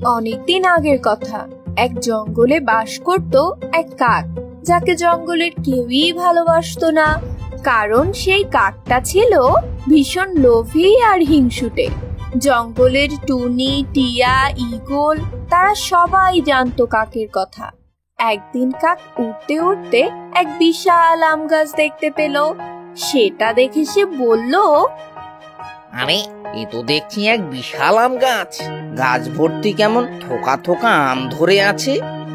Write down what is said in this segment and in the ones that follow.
অনেকদিন আগের কথা। এক জঙ্গলে বাস করত এক কাক, যাকে জঙ্গলের কেউই ভালোবাসতো না, কারণ সেই কাকটা ছিল ভীষণ লোভী আর হিংসুটে। জঙ্গলের টুনি, টিয়া, ঈগল তারা সবাই জানতো কাকের কথা। একদিন কাক উঠতে উঠতে এক বিশাল আম গাছ দেখতে পেল। সেটা দেখে সে বলল, আরে এ তো দেখছি এক বিশাল আম গাছ। গাছ ভর্তি কেমন থোকা থোকা আম ধরে আছে,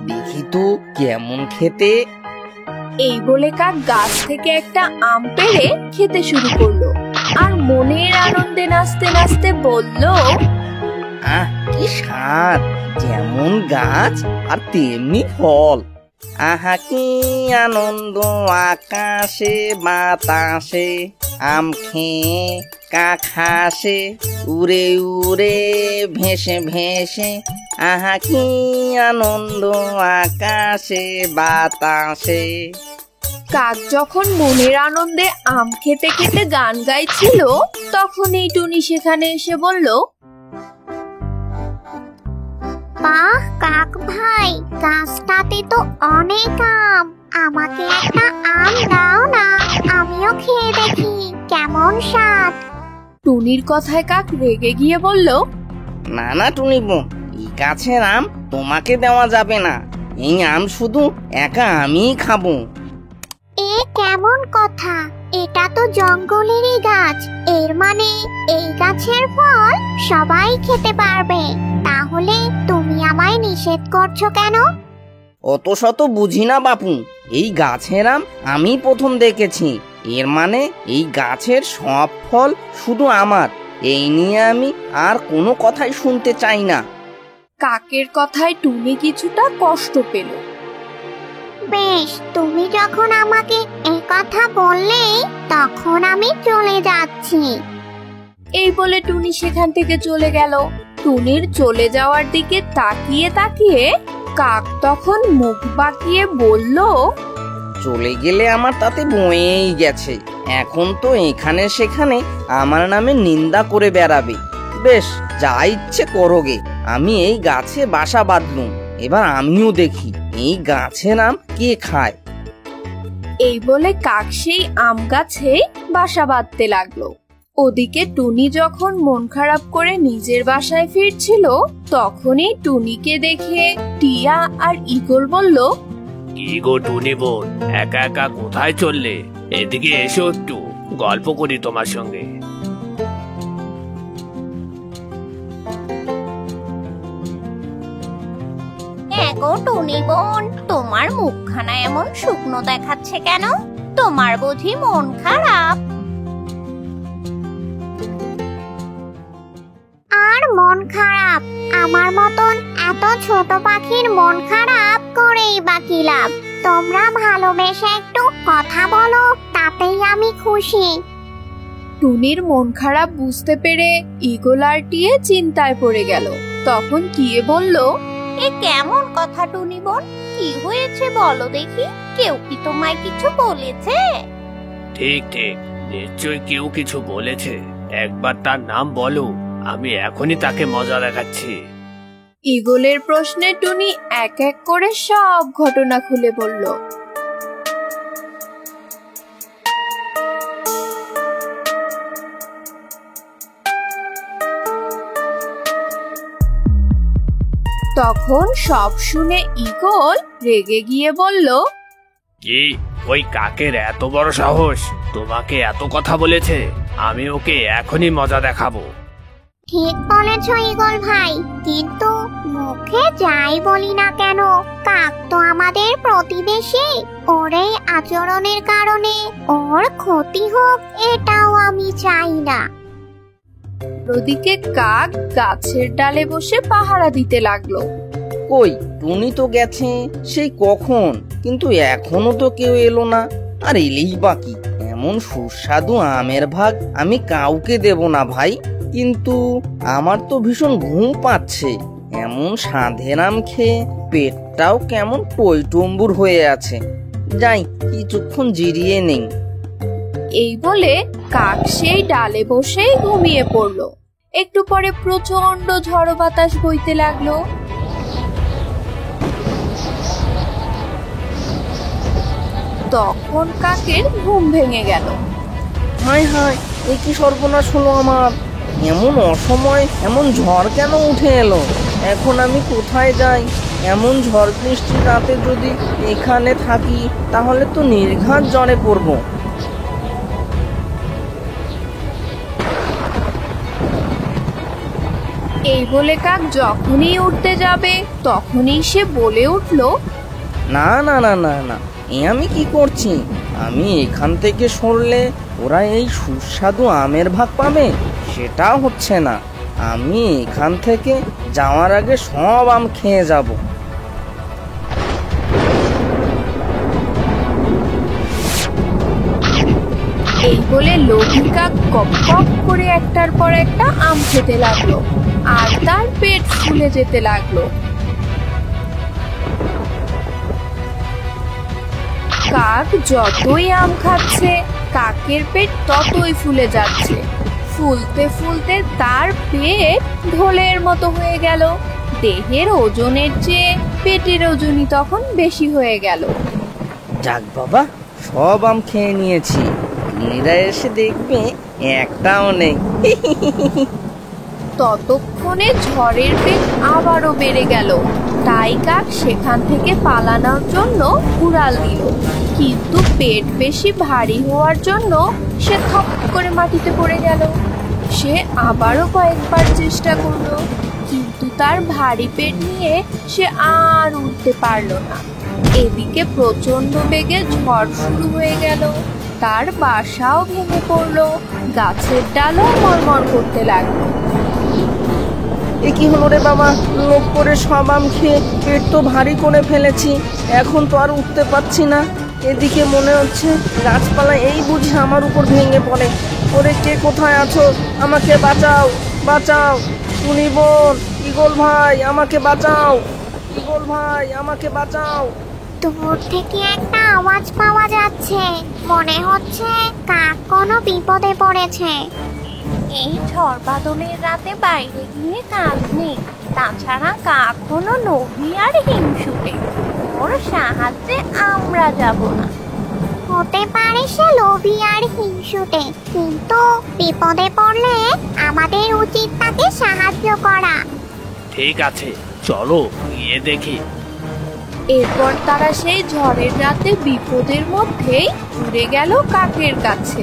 দেখি তো কেমন খেতে। এই বলে কাক গাছ থেকে একটা আম পেড়ে খেতে শুরু করলো, আর মনের আনন্দে নাচতে নাচতে বলল, আহ কি স্বাদ, যেমন গাছ আর তেমনি ফল। আহা কি আনন্দ আকাশে বাতাসে, আম খেয়ে কাক হাসে উড়ে উড়ে ভেসে ভেসে। আহা কি আনন্দ আকাশে বাতাসে। কাক যখন মনের আনন্দে আম খেতে খেতে গান গাইছিল, তখন এই টুনি সেখানে এসে বলল, বাহ কাক ভাই, গাছটাতে তো অনেক আম, আমাকে একটা আম দাও না, আমিও খেয়ে দেখি কেমন স্বাদ। টুনির কথায় কাক রেগে গিয়ে বলল, না না টুনি বোন, এই গাছের আম তোমাকে দেওয়া যাবে না। এই আম শুধু একা আমিই খাবো। এ কেমন কথা, এটা তো জঙ্গলেরই গাছ, এর মানে এই গাছের ফল সবাই খেতে পারবে, তাহলে তুমি আমায় নিষেধ করছো কেন? অত শত বুঝি না বাপু, এই গাছের আম আমি প্রথম দেখেছি, এর মানে এই গাছের সব ফল শুধু আমার। এই নিয়ে আমি আর কোনো কথাই শুনতে চাই না। কাকের কথায় টুনি কিছুটা কষ্ট পেল। বেশ, তুমি যখন আমাকে এই কথা বললে, তখন আমি চলে যাচ্ছি। এই বলে টুনি সেখান থেকে চলে গেল। টুনির চলে যাওয়ার দিকে তাকিয়ে তাকিয়ে কাক তখন মুখ বাঁকিয়ে বলল, চলে গেলে আমার তাতে বয়েই গেছে, এখন তো এখানে সেখানে আমার নামে নিন্দা করে বেড়াবে। বেশ, যা ইচ্ছে করোগে, আমি এই গাছে বাসা বাঁধলুম, এবার আমিও দেখি এই গাছের আম কে খায়। এই বলে কাক সেই আম গাছে বাসা বাঁধতে লাগলো। ওদিকে টুনি যখন মন খারাপ করে নিজের বাসায় ফিরছিল, তখনই টুনিকে দেখে টিয়া আর ঈগল বলল, কি গো টুনি বোন, একা একা কোথায় চললে? এদিকে এসো, একটু গল্প করি তোমার সঙ্গে। গো টুনি বোন, তোমার মুখখানা এমন শুকনো দেখাচ্ছে কেন? তোমার বুঝি মন খারাপ? আর মন খারাপ? আমার মতন এত ছোট পাখির মন খারাপ করেই বা কি লাভ? তোমরা ভালোবেসে একটু কথা বলো, তাতেই আমি খুশি। টুনির মন খারাপ বুঝতে পেরে ঈগল আর টিয়ে চিন্তায় পড়ে গেল। তখন টিয়ে বলল, এ কেমন কথা টুনি বোন, কি হয়েছে বলো দেখি, কেউ কি তোমায় কিছু বলেছে? ঠিক ঠিক, নিশ্চয় কেউ কিছু বলেছে। একবার তার নাম বলো, আমি এখনই তাকে মজা দেখাচ্ছি। ঈগলের প্রশ্নে টুনি এক এক করে সব ঘটনা খুলে বলল। তখন সব শুনে ঈগল রেগে গিয়ে বলল, কি, ওই কাকের এত বড় সাহস, তোমাকে এত কথা বলেছে? আমি ওকে এখনই মজা দেখাবো। ঠিক বলেছ ঈগল ভাই, কিন্তু মুখে যাই বলি না কেন, কাক তো আমাদের প্রতিবেশী, ওর এই আচরণের কারণে ওর ক্ষতি হোক, এটাও আমি চাই না। ওদিকে কাক গাছের ডালে বসে পাহারা দিতে লাগলো। কই, টুনি তো গেছে সেই কখন, কিন্তু এখনো তো কেউ এলো না। আর এলেই বাকি, এমন সুস্বাদু আমের ভাগ আমি কাউকে দেব না ভাই, কিন্তু আমার তো ভীষণ ঘুম পাচ্ছে। এমন সাধের আম খেয়ে পেটটাও কেমন টইটম্বুর হয়ে আছে। যাই, কিছুক্ষণ জিরিয়ে নেই। এই বলে কাক সেই ডালে বসেই ঘুমিয়ে পড়ল। একটু পরে প্রচন্ড ঝড়ো বাতাস বইতে লাগলো। তখন কাকের ঘুম ভেঙে গেল। হায় হায়, এ কি সর্বনাশ হলো আমার! এমন অসময় এমন ঝড় কেন উঠে এলো? এখন আমি কোথায় যাই? এমন ঝড় বৃষ্টির রাতে যদি এখানে থাকি তাহলে তো নির্ঘাত জ্বরে পড়বো। এই বলে কাক যখনই উঠতে যাবে তখনই সে বলে উঠল, না না না না না, এ আমি কি করছি? আমি এখান থেকে সরলে ওরা এই সুস্বাদু আমের ভাগ পাবে, সেটা হচ্ছে না। আমি এখান থেকে যাওয়ার আগে সব আম খেয়ে যাব। এই বলে লোভী কাক কপ কপ করে একটার পর একটা আম খেতে লাগলো আর তার পেট ফুলে যেতে লাগলো। কাক যতই আম খাচ্ছে কাকের পেট ততই ফুলে যাচ্ছে। ফুলতে ফুলতে তার পেট ঢোলের মতো হয়ে গেল। দেহের ওজনের চেয়ে পেটের ওজনই তখন বেশি হয়ে গেল। যাক বাবা, সব আম খেয়ে নিয়েছি। এরা এসে দেখবে একটাও নেই। ততক্ষণে ঝড়ের বেগ আবারও বেড়ে গেল। তাই কাক সেখান থেকে পালানোর জন্য উড়াল দিল, কিন্তু পেট বেশি ভারী হওয়ার জন্য সে থপ করে মাটিতে পড়ে গেল। সে আবারও কয়েকবার চেষ্টা করলো, কিন্তু তার ভারী পেট নিয়ে সে আর উঠতে পারল না। এদিকে প্রচন্ড বেগে ঝড় শুরু হয়ে গেল। তার বাসাও ভেঙে পড়লো, গাছের ডালও মরমর করতে লাগলো। এ কি হলো রে বাবা! লোভ করে সব আম খেয়ে পেট তো ভারী করে ফেলেছি, এখন তো আর উঠতে পারছি না। এদিকে মনে হচ্ছে গাছপালা এই বুঝি আমার উপর ভেঙে পড়ে। ওরে, কে কোথায় আছো? আমাকে বাঁচাও, বাঁচাও! টুনি বোন, ঈগল ভাই, আমাকে বাঁচাও! ঈগল ভাই, আমাকে বাঁচাও! দূর থেকে একটা আওয়াজ পাওয়া যাচ্ছে, মনে হচ্ছে কাক কোনো বিপদে পড়েছে। এই ঝড় বাদলের রাতে বাইরে গিয়ে কাজ নেই, তাছাড়া কাক হলো লোভী আর হিংসুটে, ওর সাহায্যে আমরা যাব না। হতে পারে সে লোভী আর হিংসুটে, কিন্তু বিপদে পড়লে আমাদের উচিত তাকে সাহায্য করা। ঠিক আছে, চলো গিয়ে দেখি। এরপর তারা সেই ঝড়ের রাতে বিপদের মধ্যেই উড়ে গেল কাকের কাছে।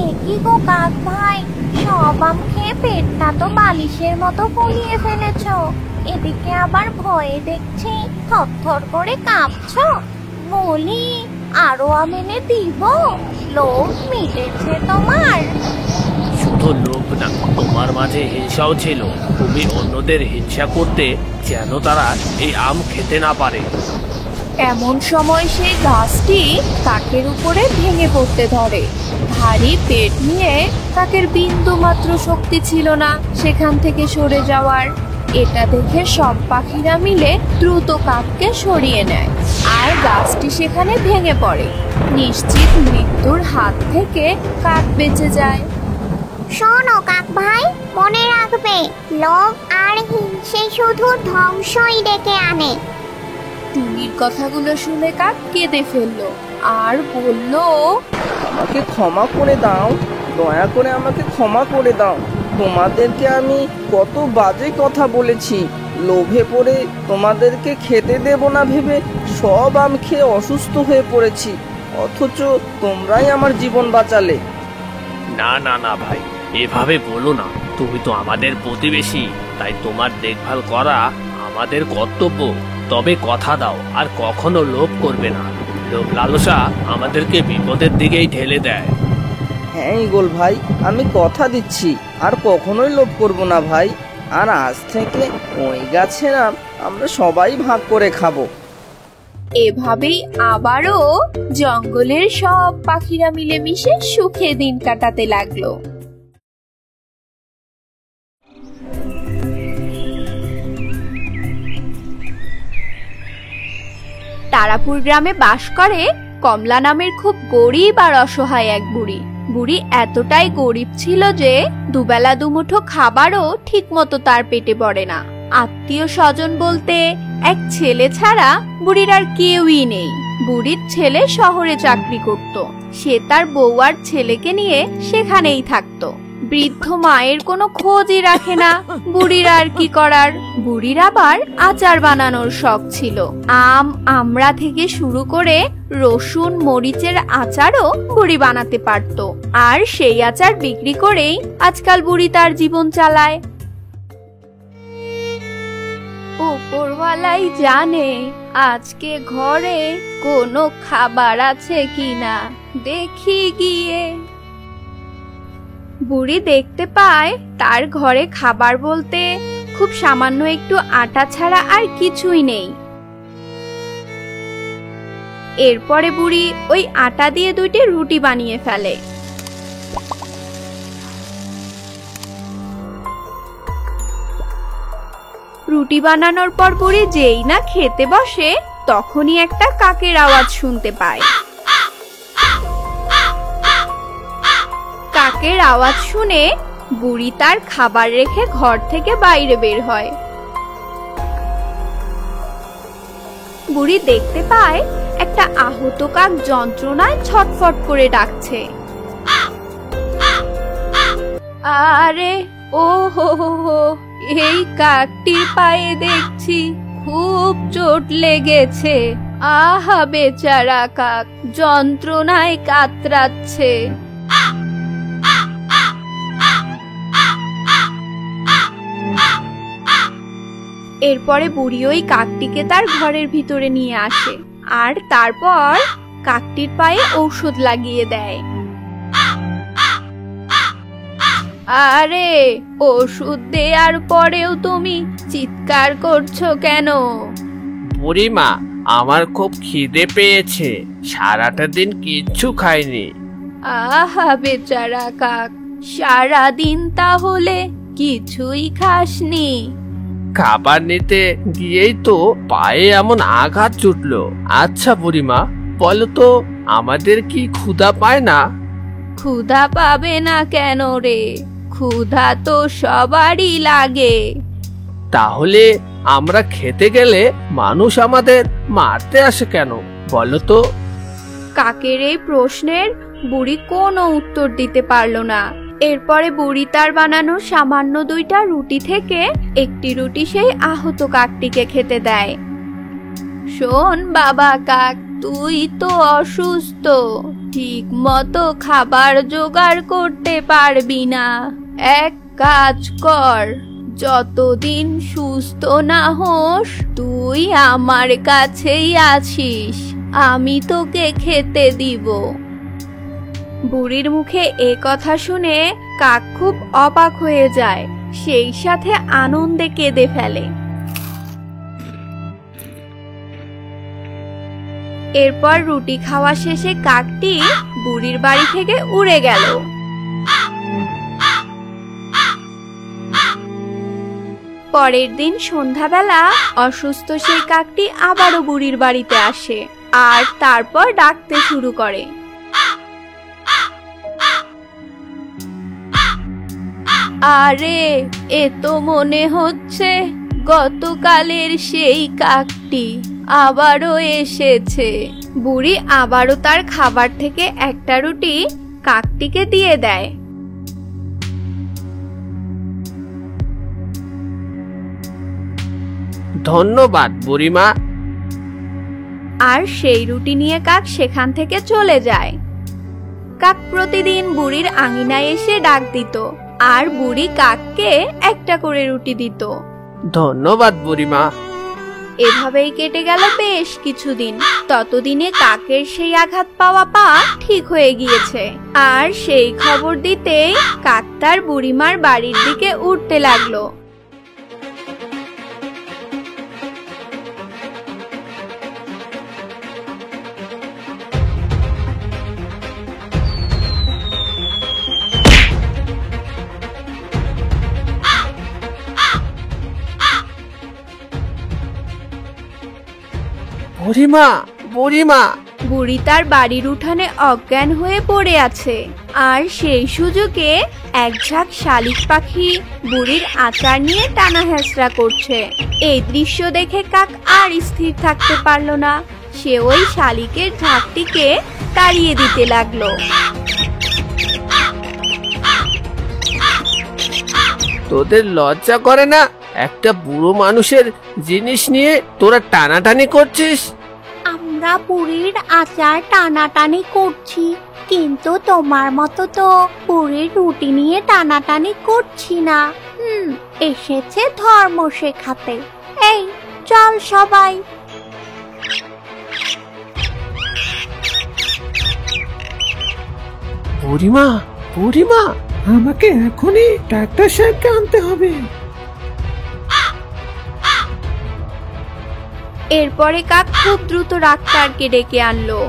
একই গো কাক ভাই, সব আম খেয়ে পেটটা তো বালিশের মতো ফুলিয়ে ফেলেছো, এদিকে আবার ভয়ে দেখছি থরথর করে কাঁপছো। বলি, আরো আম এনে দিব? লোভ মিটেছে তোমার? শুধু লোভ না, তোমার মাঝে হিংসাও ছিল। তুমি অন্যদের হিংসা করতে যেন তারা এই আম খেতে না পারে। এমন সময় সেই গাছটি কাকের উপরে ভেঙে পড়তে ধরে। ভারী পেট নিয়ে কাকের বিন্দু মাত্র শক্তি ছিল না সেখান থেকে সরে যাওয়ার। এটা দেখে সব পাখিরা মিলে দ্রুত কাককে সরিয়ে নেয় আর গাছটি সেখানে ভেঙে পড়ে। নিশ্চিত মৃত্যুর হাত থেকে কাক বেঁচে যায়। শোনো কাক ভাই, মনে রাখবে, লোভ আর হিংসে শুধু ধ্বংসই ডেকে আনে। টুনির কথাগুলো শুনে কাক কেঁদে ফেললো আর বলল, আমাকে ক্ষমা করে দাও, দয়া করে আমাকে ক্ষমা করে দাও। তোমাদেরকে আমি কত বাজে কথা বলেছি। লোভে পড়ে তোমাদেরকে খেতে দেব না ভেবে সব আম খেয়ে অসুস্থ হয়ে পড়েছি, অথচ তোমরাই আমার জীবন বাঁচালে। না না না ভাই, এভাবে বলো না। তুমি তো আমাদের প্রতিবেশী, তাই তোমার দেখভাল করা আমাদের কর্তব্য। তবে কথা দাও আর কখনো লোভ করবে না। লোভ লালসা আমাদেরকে বিপদের দিকেই ঠেলে দেয়। হ্যাঁ ঈগল ভাই, আমি কথা দিচ্ছি আর কখনোই লোভ করব না ভাই। আর আজ থেকে ওই গাছের আম আমরা সবাই ভাগ করে খাবো। এভাবেই আবারও জঙ্গলের সব পাখিরা মিলেমিশে সুখে দিন কাটাতে লাগলো। তারাপুর গ্রামে বাস করে কমলা নামের খুব গরিব আর অসহায় এক বুড়ি। বুড়ি এতটাই গরিব ছিল যে দুবেলা দুমুঠো খাবারও ঠিক মতো তার পেটে পড়ে না। আত্মীয় স্বজন বলতে এক ছেলে ছাড়া বুড়ির আর কেউই নেই। বুড়ির ছেলে শহরে চাকরি করত, সে তার বউ আর ছেলেকে নিয়ে সেখানেই থাকতো। বৃদ্ধ মায়ের কোনো খোঁজই রাখে না। বুড়ির আর কি করার, বুড়ির আবার আচার বানানোর শখ ছিল। আম আমড়া থেকে শুরু করে রসুন মরিচের আচারও বুড়ি বানাতে পারতো, আর সেই আচার বিক্রি করেই আজকাল বুড়ি তার জীবন চালায়। উপরওয়ালাই জানে আজকে ঘরে কোনো খাবার আছে কিনা, দেখি গিয়ে। বুড়ি দেখতে পায় তার ঘরে খাবার বলতে খুব সামান্য একটু আটা ছাড়া আর কিছুই নেই। এরপরে বুড়ি ওই আটা দিয়ে 2টি রুটি বানিয়ে ফেলে। রুটি বানানোর পর বুড়ি যেই না খেতে বসে তখনই একটা কাকের আওয়াজ শুনতে পায়। কাকের আওয়াজ শুনে বুড়ি তার খাবার রেখে ঘর থেকে বাইরে বের হয়। বুড়ি দেখতে পায় একটা আহত কাক যন্ত্রণায় ছটফট করে ডাকছে। আরে ও হো হো, এই কাকটির পায়ে দেখছি খুব চোট লেগেছে। আহা বেচারা কাক যন্ত্রণায় কাতরাচ্ছে। এরপরে বুড়ি ওই কাকটিকে তার ঘরের ভিতরে নিয়ে আসে আর তারপর কাকটির পায়ে ঔষধ লাগিয়ে দেয়। আরে ওষুধ দেওয়ার পরেও তুমি চিৎকার করছো কেন? বুড়িমা, আমার খুব খিদে পেয়েছে, সারাটা দিন কিচ্ছু খাইনি। আহা বেচারা কাক, সারাদিন তাহলে কিছুই খাসনি? খাবার নিতে গিয়েই তো পায়ে এমন আঘাত জুটলো। আচ্ছা বুড়িমা, বলো তো আমাদের কি ক্ষুধা পায় না? ক্ষুধা পাবে না কেন রে, ক্ষুধা তো সবারই লাগে। তাহলে আমরা খেতে গেলে মানুষ আমাদের মারতে আসে কেন বলো তো? কাকের এই প্রশ্নের বুড়ি কোনো উত্তর দিতে পারল না। এরপরে বুড়ি তার বানানো সামান্য 2টা রুটি থেকে একটি রুটি সেই আহত কাকটিকে খেতে দেয়। শোন বাবা কাক, তুই তো অসুস্থ, ঠিক মতো খাবার জোগাড় করতে পারবি না। এক কাজ কর, যতদিন সুস্থ না হোস তুই আমার কাছেই আছিস, আমি তোকে খেতে দিব। বুড়ির মুখে এ কথা শুনে কাক খুব অবাক হয়ে যায়, সেই সাথে আনন্দে কেঁদে ফেলে। এরপর রুটি খাওয়া শেষে কাকটি বুড়ির বাড়ি থেকে উড়ে গেল। পরের দিন সন্ধ্যাবেলা অসুস্থ সেই কাকটি আবারও বুড়ির বাড়িতে আসে আর তারপর ডাকতে শুরু করে। আরে এ তো মনে হচ্ছে গতকালের সেই কাকটি আবারও এসেছে। বুড়ি আবারও তার খাবার থেকে একটা রুটি কাকটিকে দিয়ে দেয়। ধন্যবাদ বুড়িমা। আর সেই রুটি নিয়ে কাক সেখান থেকে চলে যায়। কাক প্রতিদিন বুড়ির আঙিনায় এসে ডাক দিত আর বুড়ি কাককে একটা করে রুটি দিত। ধন্যবাদ বুড়িমা। এভাবেই কেটে গেল বেশ কিছুদিন। ততদিনে কাকের সেই আঘাত পাওয়া পা ঠিক হয়ে গিয়েছে আর সেই খবর দিতেই কাক তার বুড়িমার বাড়ির দিকে উঠতে লাগলো। বুড়িমা, বুড়িমা। বুড়ি তার বাড়ির উঠানে অজ্ঞান হয়ে পড়ে আছে, আর সেই সুযোগে এক ঝাঁক শালিক পাখি বুড়ির আচার নিয়ে টানা হেঁচড়া করছে। এই দৃশ্য দেখে কাক আর স্থির থাকতে পারল না। সে ওই শালিকের ঝাঁকটিকে তাড়িয়ে দিতে লাগলো। তোদের লজ্জা করে না? একটা বুড়ো মানুষের জিনিস নিয়ে তোরা টানাটানি করছিস। আমরা বুড়ির আচার টানাটানি করছি, কিন্তু তোমার মতো তো বুড়ির রুটি নিয়ে টানাটানি করছি না। এসেছে ধর্ম শেখাতে। এই চল সবাই। বুড়িমা, বুড়িমা, আমাকে এখনই ডাক্তার সাহেবকে আনতে হবে। এরপরে কাক খুব দ্রুত ডাক্তারকে ডেকে আনলো।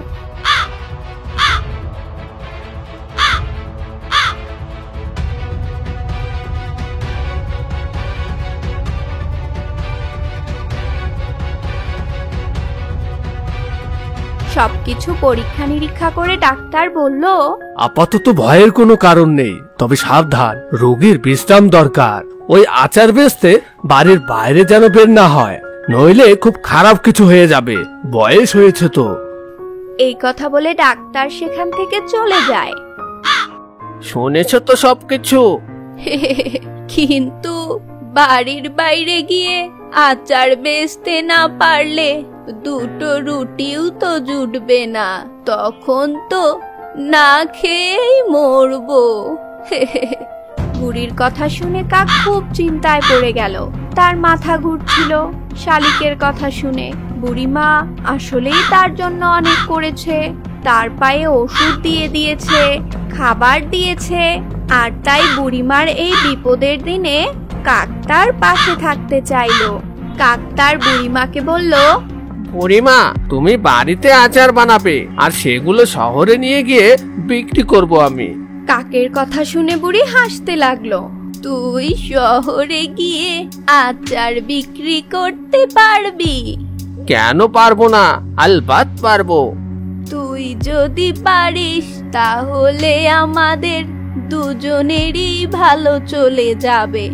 সবকিছু পরীক্ষা নিরীক্ষা করে ডাক্তার বলল, আপাতত ভয়ের কোনো কারণ নেই, তবে সাবধান, রোগীর বিশ্রাম দরকার। ওই আচার বেচতে বাড়ির বাইরে যেন বের না হয়, নইলে খুব খারাপ কিছু হয়ে যাবে। বয়স হয়েছে তো। এই কথা বলে ডাক্তার সেখান থেকে চলে যায়। শুনেছ তো সবকিছু। কিন্তু বাড়ির বাইরে গিয়ে আচার বেচতে না পারলে দুটো রুটিও তো জুটবে না, তখন তো না খেয়েই মরবো। বুড়ির কথা শুনে কাক খুব চিন্তায় পড়ে গেল। তার মাথা ঘুরছিল শালিকের কথা শুনে। বুড়িমা আসলেই তার জন্য অনেক করেছে, তার পায়ে ওষুধ দিয়ে দিয়েছে, খাবার দিয়েছে, আর তাই বুড়িমার এই বিপদের দিনে কাক তার পাশে থাকতে চাইলো। কাক তার বুড়িমাকে বলল, বুড়িমা, তুমি বাড়িতে আচার বানাবে আর সেগুলো শহরে নিয়ে গিয়ে বিক্রি করব আমি। কাকের কথা শুনে বুড়ি হাসতে লাগলো। তুই শহরে গিয়ে আচার বিক্রি করতে পারবি? কেন পারবো না, আলবাত পারবো। তুই যদি পারিস তাহলে আমাদের দুজনেরই ভালো চলে যাবে।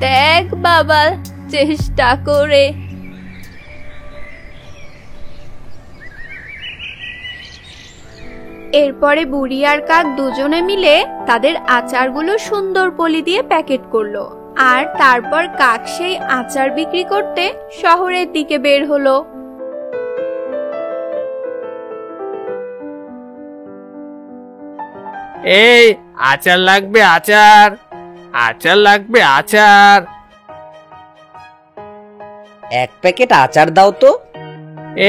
দেখ বাবা, চেষ্টা করে। এরপরে বুড়ি আর কাক দুজনে মিলে তাদের আচারগুলো সুন্দর পলি দিয়ে প্যাকেট করলো, আর তারপর কাক সেই আচার বিক্রি করতে শহরের দিকে বের হলো। এই আচার লাগবে, আচার, আচার লাগবে, আচার। এক প্যাকেট আচার দাও তো।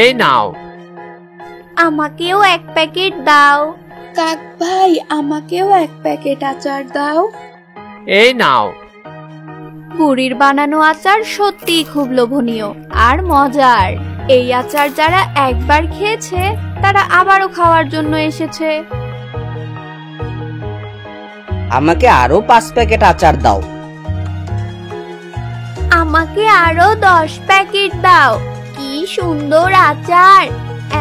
এই নাও। আমাকেও এক প্যাকেট দাও। কাক ভাই, আমাকেও এক প্যাকেট আচার দাও। এই নাও। বুড়ির বানানো আচার সত্যিই খুব লোভনীয় আর মজার। এই আচার যারা একবার খেয়েছে তারা আবারও খাওয়ার জন্য এসেছে। আমাকে আরো 5 প্যাকেট আচার দাও। আমাকে আরো 10 প্যাকেট দাও। কি সুন্দর আচার!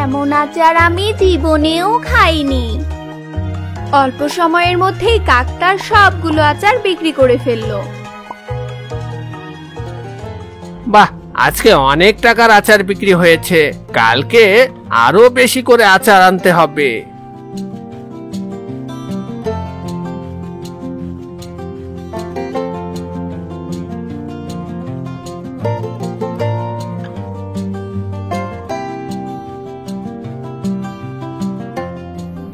এমন আচার আমি জীবনেও খাইনি। অল্প সময়ের মধ্যেই কাকটার সবগুলো আচার বিক্রি করে ফেললো। বাহ, আজকে অনেক টাকার আচার বিক্রি হয়েছে। কালকে আরো বেশি করে আচার আনতে হবে।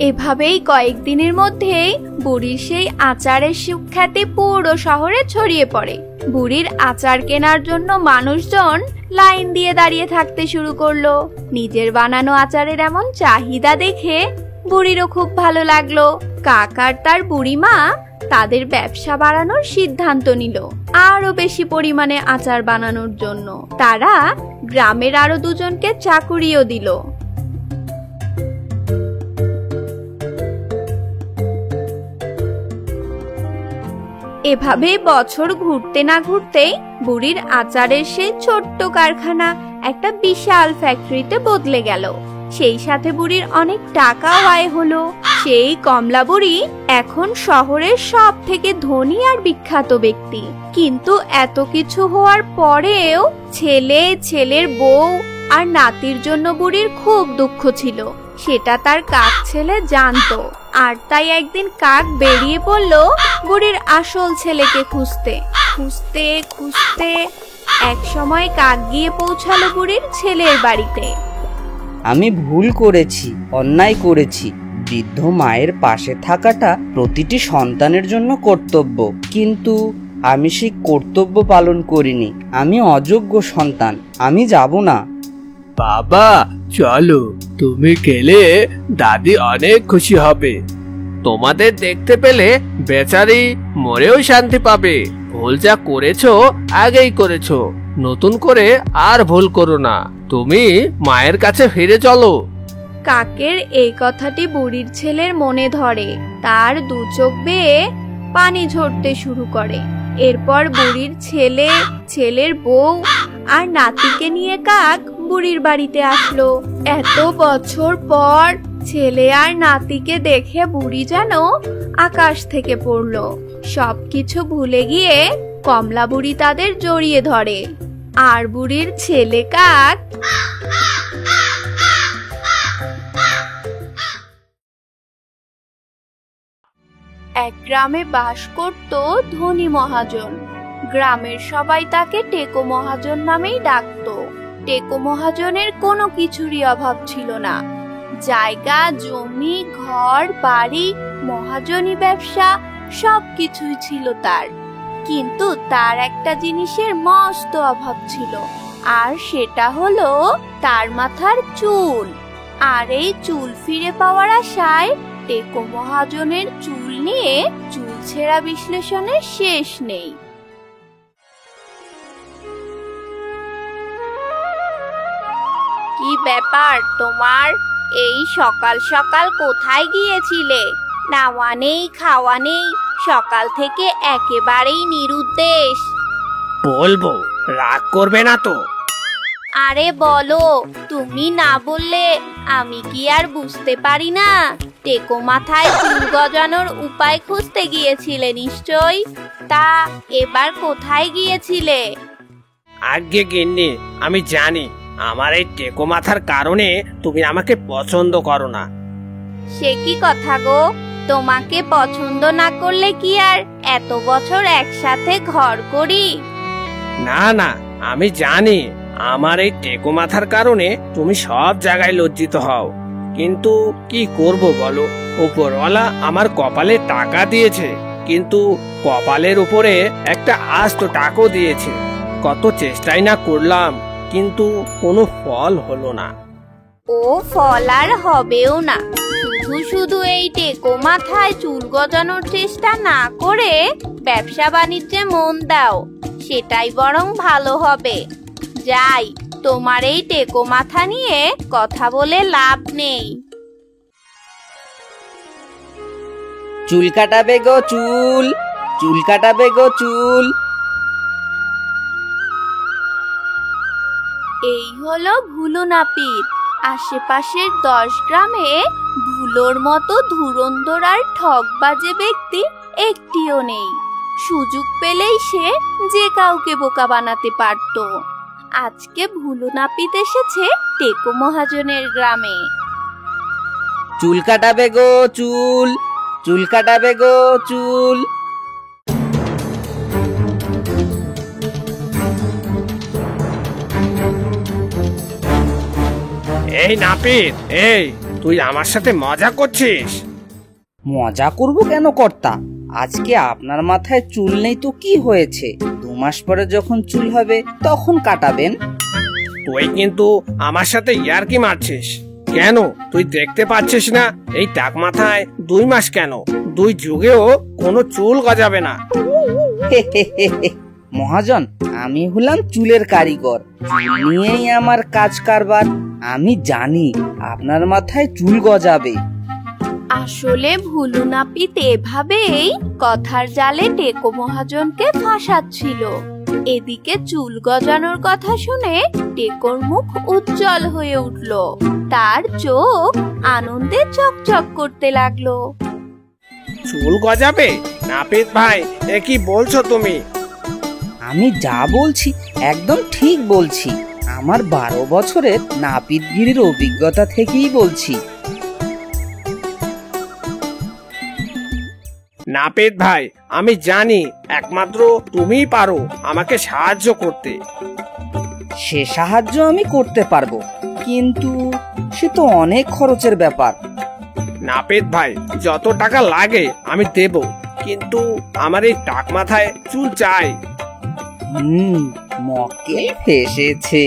এভাবেই কয়েকদিনের মধ্যেই বুড়ির সেই আচারের সুখ্যাতি পুরো শহরে ছড়িয়ে পড়ে। বুড়ির আচার কেনার জন্য মানুষজন লাইন দিয়ে দাঁড়িয়ে থাকতে শুরু করলো। নিজের বানানো আচারের এমন চাহিদা দেখে বুড়িরও খুব ভালো লাগলো। কাক আর তার বুড়িমা তাদের ব্যবসা বাড়ানোর সিদ্ধান্ত নিল, আরো বেশি পরিমাণে আচার বানানোর জন্য। তারা গ্রামের আরো দুজনকে চাকুরিও দিল। এভাবে বছর ঘুরতে না ঘুরতেই বুড়ির আচারের সেই ছোট্ট কারখানা একটা বিশাল ফ্যাক্টরিতে বদলে গেল। সেই সাথে বুড়ির অনেক টাকাও আয় হলো। সেই কমলা বুড়ি এখন শহরের সব থেকে ধনী আর বিখ্যাত ব্যক্তি। কিন্তু এত কিছু হওয়ার পরেও ছেলে, ছেলের বউ আর নাতির জন্য বুড়ির খুব দুঃখ ছিল। সেটা তার কাক ছেলে জানতো, আর তাই একদিন কাক বেরিয়ে পড়ল বুড়ির আসল ছেলেকে খুঁজতে। খুঁজতে খুঁজতে এক সময় কাক গিয়ে পৌঁছালো বুড়ির ছেলের বাড়িতে। আমি ভুল করেছি, অন্যায় করেছি। বৃদ্ধ মায়ের পাশে থাকাটা প্রতিটি সন্তানের জন্য কর্তব্য, কিন্তু আমি সেই কর্তব্য পালন করিনি। আমি অযোগ্য সন্তান, আমি যাব না। বাবা চলো, তুমি গেলে দাদি অনেক খুশি হবে। তোমাদের দেখতে পেলে বেচারি মরেও শান্তি পাবে। ভুল যা করেছো আগেই করেছো, নতুন করে আর ভুল করো না। তুমি মায়ের কাছে ফিরে চলো। কাকের এই কথাটি বুড়ির ছেলের মনে ধরে। তার দু চোখ বেয়ে পানি ঝরতে শুরু করে। এরপর বুড়ির ছেলে, ছেলের বউ আর নাতিকে নিয়ে কাক বুড়ির বাড়িতে আসলো। এত বছর পর ছেলে আর নাতিকে দেখে বুড়ি যেন আকাশ থেকে পড়লো। সবকিছু ভুলে গিয়ে কমলা বুড়ি তাদের জড়িয়ে ধরে। আর বুড়ির ছেলে কাক এক গ্রামে বাস করত ধনী মহাজন। গ্রামের সবাই তাকে টেকো মহাজন নামেই ডাকতো। টেকো মহাজনের কোনো কিছুরই অভাব ছিল না। জায়গা, জমি, ঘর বাড়ি, মহাজনী ব্যবসা সবকিছুই ছিল তার। কিন্তু তার একটা জিনিসের মস্ত অভাব ছিল, আর সেটা হলো তার মাথার চুল। আর এই চুল ফিরে পাওয়ার আশায় টেকো মহাজনের চুল নিয়ে চুল ছেঁড়া বিশ্লেষণের শেষ নেই। কি ব্যাপার তোমার? এই সকাল সকাল কোথায় গিয়েছিলে? নাওয়া নেই, খাওয়া নেই, সকাল থেকে একেবারেই নিরুদ্দেশ। বলবো, রাগ করবে না তো? আরে বলো, তুমি না বললে আমি কি আর বুঝতে পারি না? টেকো মাথায় চুল গজানোর উপায় খুঁজতে গিয়েছিলে নিশ্চয়। তা এবার কোথায় গিয়েছিলে? আগে গিন্নি, আমি জানি আমার এই টেকো মাথার কারণে তুমি আমাকে পছন্দ করো না। সে কি কথা গো? তোমাকে পছন্দ না করলে কি আর এত বছর একসাথে ঘর করি? না না, আমি জানি আমার এই টেকো মাথার কারণে তুমি সব জায়গায় লজ্জিত হও। কিন্তু কি করব বলো, উপরওয়ালা আমার কপালে টাকা দিয়েছে, কিন্তু কপালের উপরে একটা আস্ত টাকও দিয়েছে। কত চেষ্টাই না করলাম, কিন্তু কোনো ফল হলো না। ও ফল আর হবেও না। শুধু শুধু এই টেকো মাথায় চুল গজানোর চেষ্টা না করে ব্যবসা বাণিজ্যে মন দাও, সেটাই বরং ভালো হবে। যাই, তোমার এই টেকো মাথা নিয়ে কথা বলে লাভ নেই। চুল কাটাবে গো চুল, চুল কাটাবে গো চুল। এই হলো ভুলো নাপিত। আশেপাশের 10 গ্রামে ভুলোর মতো ধুরন্ধর আর ঠকবাজে ব্যক্তি একটিও নেই। সুযোগ পেলেই সে যে কাউকে বোকা বানাতে পারত। আজকে ভুলো নাপিত এসেছে টেকো মহাজনের গ্রামে। চুল কাটাবে গো চুল, চুল কাটাবে গো চুল। এই নাপিত, এই তুই আমার সাথে মজা করছিস? মজা করব কেন কর্তা? আজকে আপনার মাথায় চুল নেই তো কি হয়েছে? 2 মাস পরে যখন চুল হবে তখন কাটাবেন। তুই কিন্তু আমার সাথে ইয়ার্কি মারছিস। কেন তুই দেখতে পাচ্ছিস না এই টাক মাথায় 2 মাস কেন, 2 যুগেও কোনো চুল গজাবে না। মহাজন, আমি হলাম চুলের কারিগর। চুল নিয়েই আমার কাজ কারবার। আমি জানি আপনার মাথায় চুল গজাবে। আসলে ভুলো নাপিত এভাবেই কথার জালে টেকো মহাজনকে ফাঁসাচ্ছিল। এদিকে চুল গজানোর কথা শুনে টেকোর মুখ উজ্জ্বল হয়ে উঠল। তার চোখ আনন্দে চকচক করতে লাগলো। চুল গজাবে? নাপিত ভাই, এ কি বলছো তুমি? আমি যা বলছি একদম ঠিক বলছি। আমার 12 বছরের নাপিতগিরির অভিজ্ঞতা থেকেই বলছি। নাপিত ভাই, আমি জানি একমাত্র তুমিই পারো আমাকে সাহায্য করতে। সে সাহায্য আমি করতে পারবো, কিন্তু সে তো অনেক খরচের ব্যাপার। নাপিত ভাই, যত টাকা লাগে আমি দেব, কিন্তু আমার এই টাক মাথায় চুল চাই। মক্কেল ফেসেছে।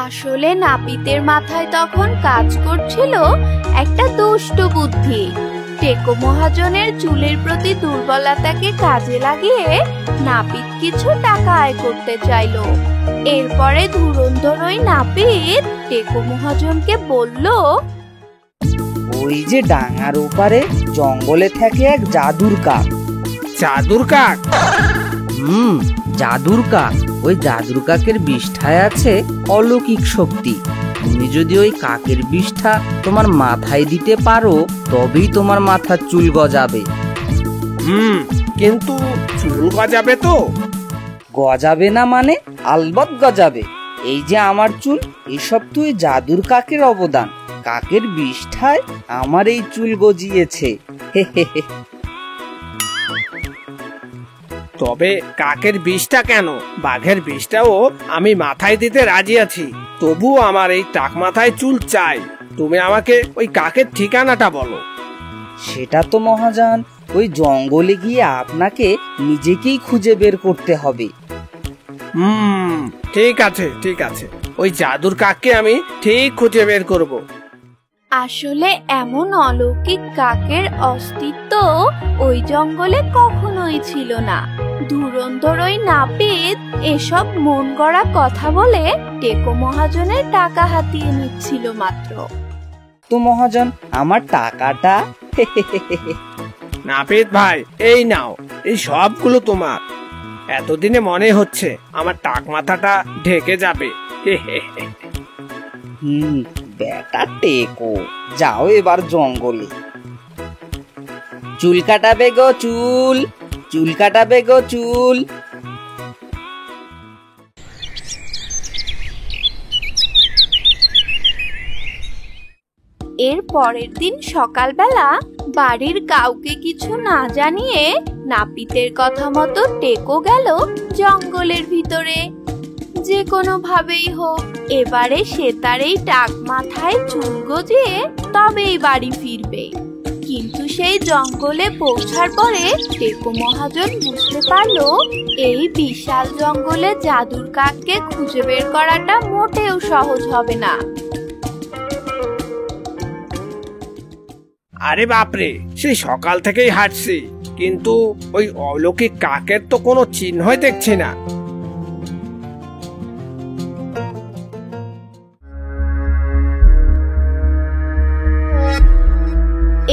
আসলে নাপিতের মাথায় তখন কাজ করছিল একটা দুষ্ট বুদ্ধি। টেকো মহাজনের চুলের প্রতি দুর্বলতাকে কাজে লাগিয়ে নাপিত কিছু টাকা আয় করতে চাইলো। এরপরে ধুরন্ধর ওই নাপিত টেকো মহাজনকে বলল, ওই যে ডাঙার ওপারে জঙ্গলে থাকে এক জাদুর কাক। জাদুর কাক? জাদুর কাক। ওই জাদুর কাকের বিষ্ঠায় আছে অলৌকিক শক্তি। তুমি যদি ওই কাকের বিষ্ঠা তোমার মাথায় দিতে পারো, তবেই তোমার মাথার চুল গজাবে। কিন্তু চুল গজাবে তো? গজাবে না মানে? আলবৎ গজাবে। এই যে আমার চুল, এসব তো ওই জাদুর কাকের অবদান। কাকের বিষ্ঠায় আমার এই চুল গজিয়েছে। তবে কাকের বিষটা কেন? বাঘের বিষটাও আমি মাথায় দিতে রাজি আছি, তবুও আমার এই টাক মাথায় চুল চাই। তুমি আমাকে ওই কাকের ঠিকানাটা বলো। সেটা তো মহাজন ওই জঙ্গলে গিয়ে আপনাকে নিজেকেই খুঁজে বের করতে হবে। ঠিক আছে ঠিক আছে, ওই জাদুর কাককে আমি ঠিক খুঁজে বের করব। আসলে এমন অলৌকিক কাকের অস্তিত্ব ওই জঙ্গলে কখনোই ছিল না। ধুরন্ধর ওই নাপিত এসব মন গড়া কথা বলে টেকো মহাজনের টাকা হাতিয়ে নিচ্ছিল মাত্র। তো মহাজন, আমার টাকাটা? নাপিত ভাই, এই নাও, এই সবগুলো তোমার। এতদিনে মনে হচ্ছে আমার টাক মাথাটা ঢেকে যাবে। বেটা টেকো, যাও এবার জঙ্গলে। চুল কাটাবে গো চুল, চুল কাটাবে গো চুল। এর পরের দিন সকালবেলা বাড়ির কাউকে কিছু না জানিয়ে নাপিতের কথা মতো টেকো গেল জঙ্গলের ভিতরে। যে কোনো ভাবেই হোক এবারে সে তার এই টাক মাথায় চুল গজিয়ে তবেই বাড়ি ফিরবে। কিন্তু সেই জঙ্গলে পৌঁছার পরে টেকো মহাজন বুঝতে পারলো এই বিশাল জঙ্গলে জাদুর কাককে খুঁজে বের করাটা মোটেও সহজ হবে না। আরে বাপরে, সেই সকাল থেকেই হাঁটছি, কিন্তু ওই অলৌকিক কাকের তো কোনো চিহ্নই দেখছি না।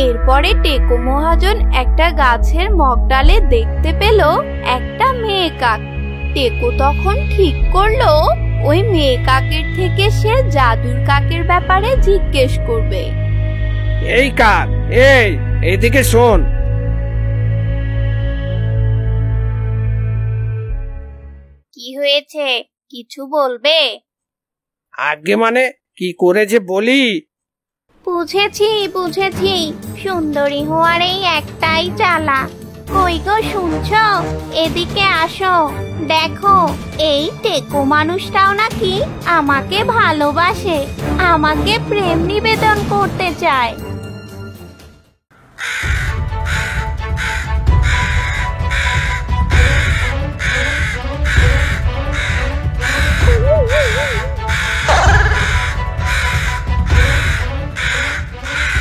এরপরে টেকো মহাজন একটা গাছের মগডালে দেখতে পেল একটা মেয়ে কাক। টেকো তখন ঠিক করলো ওই মেয়ে কাকের থেকে সে জাদুর কাকের ব্যাপারে জিজ্ঞেস করবে। এই কাক, এইদিকে শোন। কি হয়েছে, কিছু বলবে? আগে মানে কি করে যে বলি। বুঝেছি বুঝেছি, সুন্দরী হওয়ার এই একটাই জ্বালা। কই গো শুনছো? এদিকে আসো, দেখো এই টেকো মানুষটাও নাকি আমাকে ভালোবাসে, আমাকে প্রেম নিবেদন করতে চায়।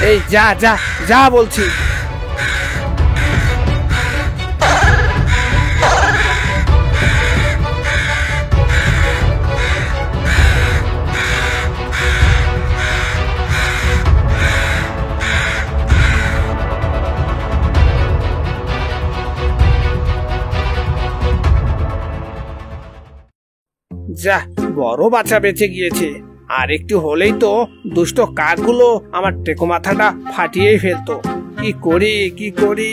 এই যা যা যা বলছি। যা, বড় বাচ্চা বেঁচে গিয়েছে। আর একটু হলেই তো দুষ্ট কাকগুলো আমার টেকো মাথাটা ফাটিয়েই ফেলতো। কি করি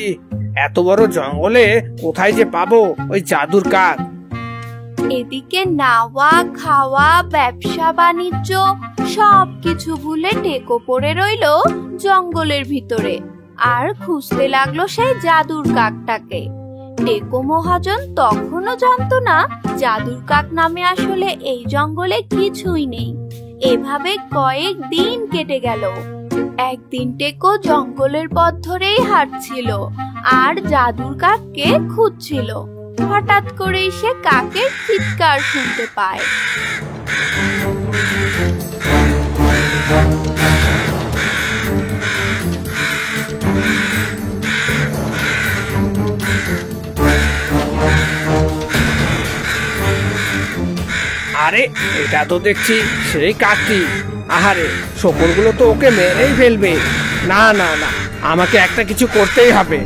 এত বড় জঙ্গলে কোথায় যে পাবো ওই জাদুর কাক? এদিকে নাওয়া খাওয়া ব্যবসা বাণিজ্য সবকিছু ভুলে টেকো পড়ে রইলো জঙ্গলের ভিতরে আর খুঁজতে লাগলো সেই জাদুর কাকটাকে। টেকো মহাজন তখনও জানতো না জাদুর কাক নামে আসলে এই জঙ্গলে কিছুই নেই। এভাবে কয়েকদিন কেটে গেল। একদিন টেকো জঙ্গলের পথ ধরেই হাঁটছিল আর জাদুর কাককে খুঁজছিল। হঠাৎ করেই সে কাকের চিৎকার শুনতে পায়। আরে, এটা তো দেখছি সেই কাকটি। আহারে, শকুনগুলো তো ওকে মেরেই ফেলবে। না না না, আমাকে একটা কিছু করতেই হবে।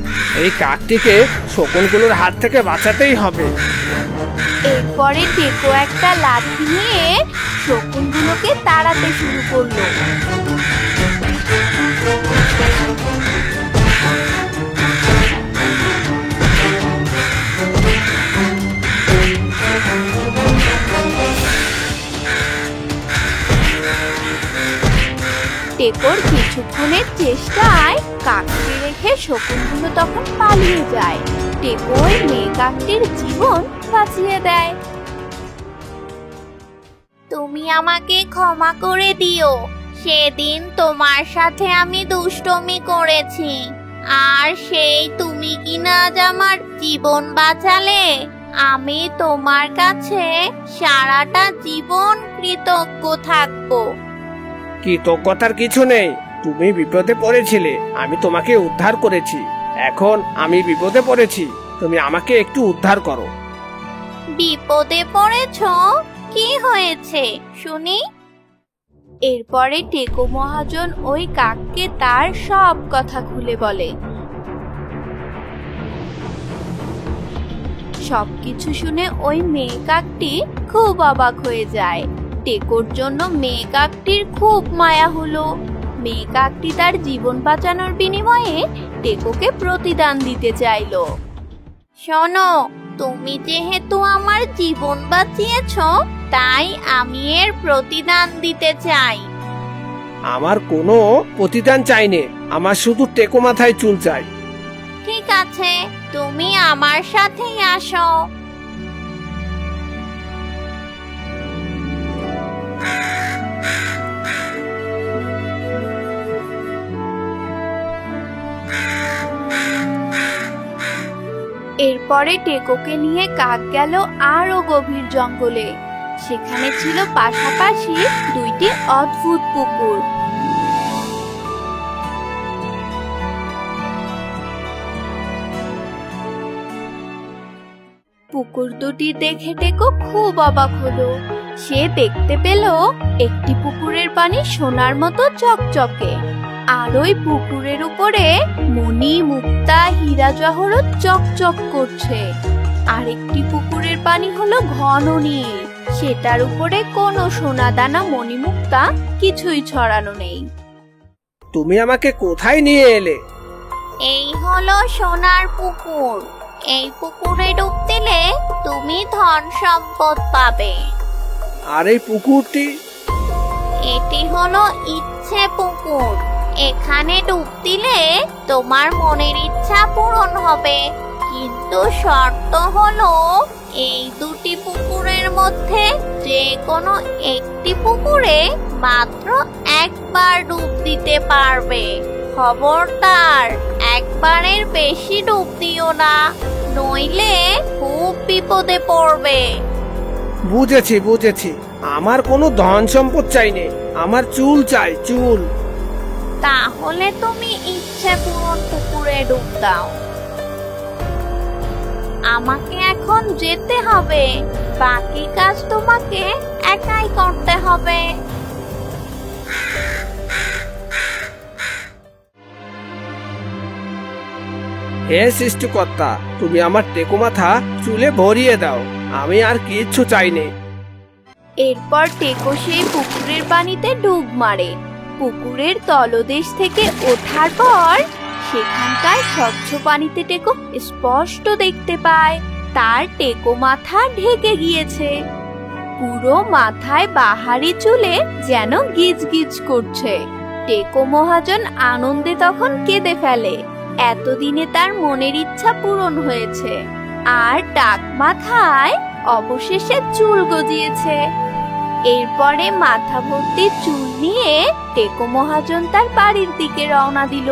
এই কাকটিকে শকুনগুলোর হাত থেকে বাঁচাতেই হবে। এরপরে টেকো একটা লাঠি নিয়ে শকুনগুলোকে তাড়াতে শুরু করলো। টেকোর কিছুক্ষণের চেষ্টায় কাককে রেখে শকুনগুলো তখন পালিয়ে যায়। টেকো ওই মেয়ে কাকটির জীবন বাঁচিয়ে দেয়। তুমি আমাকে ক্ষমা করে দিও। সেদিন তোমার সাথে আমি দুষ্টমি করেছি, আর সেই তুমি কিনা আজ আমার জীবন বাঁচালে। আমি তোমার কাছে সারাটা জীবন কৃতজ্ঞ থাকবো। কৃতজ্ঞতার কিছু নেই। তুমি বিপদে পড়েছিলে, আমি তোমাকে উদ্ধার করেছি। এখন আমি বিপদে পড়েছি, তুমি আমাকে একটু উদ্ধার করো। বিপদে পড়েছো? কি হয়েছে শুনি? এরপরে টেকো মহাজন ওই কাককে তার সব কথা খুলে বলে। সবকিছু শুনে ওই মেয়ে কাকটি খুব অবাক হয়ে যায়। টেকোর জন্য মেয়ে কাকটির খুব মায়া হলো। মেয়ে কাকটি তার জীবন বাঁচানোর বিনিময়ে টেকোকে প্রতিদান দিতে চাইলো। শোনো, তুমি যেহেতু আমার জীবন বাঁচিয়েছো, তাই আমি এর প্রতিদান দিতে চাই। আমার কোনো প্রতিদান চাই নে, আমার শুধু টেকো মাথায় চুল চাই। ঠিক আছে, তুমি আমার সাথেই আসো। এরপরে টেকোকে নিয়ে কাক গেল আরো গভীর জঙ্গলে। সেখানে ছিল পাশাপাশি দুইটি অদ্ভুত পুকুর। পুকুর দুটি দেখে টেকো খুব অবাক হলো। সে দেখতে পেল একটি পুকুরের পানি সোনার মতো চকচকে, আর ওই পুকুরের উপরে মণি মুক্তা হীরা জহরত চকচক করছে। আরেকটি পুকুরের পানি হলো ঘন নীল, সেটার উপরে কোনো সোনা দানা মণিমুক্তা কিছুই ছড়ানো নেই। তুমি আমাকে কোথায় নিয়ে এলে? এই হলো সোনার পুকুর। এই পুকুরে ডুব দিলে তুমি ধন সম্পদ পাবে। আর এই পুকুরটি? এটি হলো ইচ্ছে পুকুর। এখানে ডুব দিলে তোমার মনের ইচ্ছা পূরণ হবে, কিন্তু শর্ত হলো এই দুটি পুকুরের মধ্যে যে কোনো একটি পুকুরে মাত্র একবার ডুব দিতে পারবে। খবরদার, একবারের বেশি ডুব দিও না, নইলে খুব বিপদে পড়বে। বুঝেছি বুঝেছি, আমার কোনো ধন সম্পদ চাই নে, আমার চুল চাই, চুল। তাহলে তুমি ইচ্ছে পূরণ পুকুরে ডুব দাও। আমাকে এখন যেতে হবে, বাকি কাজ তোমাকে একাই করতে হবে। হে সৃষ্টিকর্তা, তুমি আমার টেকো মাথা চুলে ভরিয়ে দাও, আমি আর কিচ্ছু চাই নে। এরপর টেকো সেই পুকুরের পানিতে ডুব মারে। পুকুরের তলদেশ থেকে ওঠার পর সেখানকার স্বচ্ছ পানিতে টেকো স্পষ্ট দেখতে পায় তার টেকো মাথা ঢেকে গিয়েছে। পুরো মাথায় বাহারি চুলে যেন গিজ গিজ করছে। টেকো মহাজন আনন্দে তখন কেঁদে ফেলে। এতদিনে তার মনের ইচ্ছা পূরণ হয়েছে, আর টাক মাথায় অবশেষে চুল গজিয়েছে। এরপরে মাথা ভর্তি চুল নিয়ে টেকো মহাজন তার বাড়ির দিকে রওনা দিল।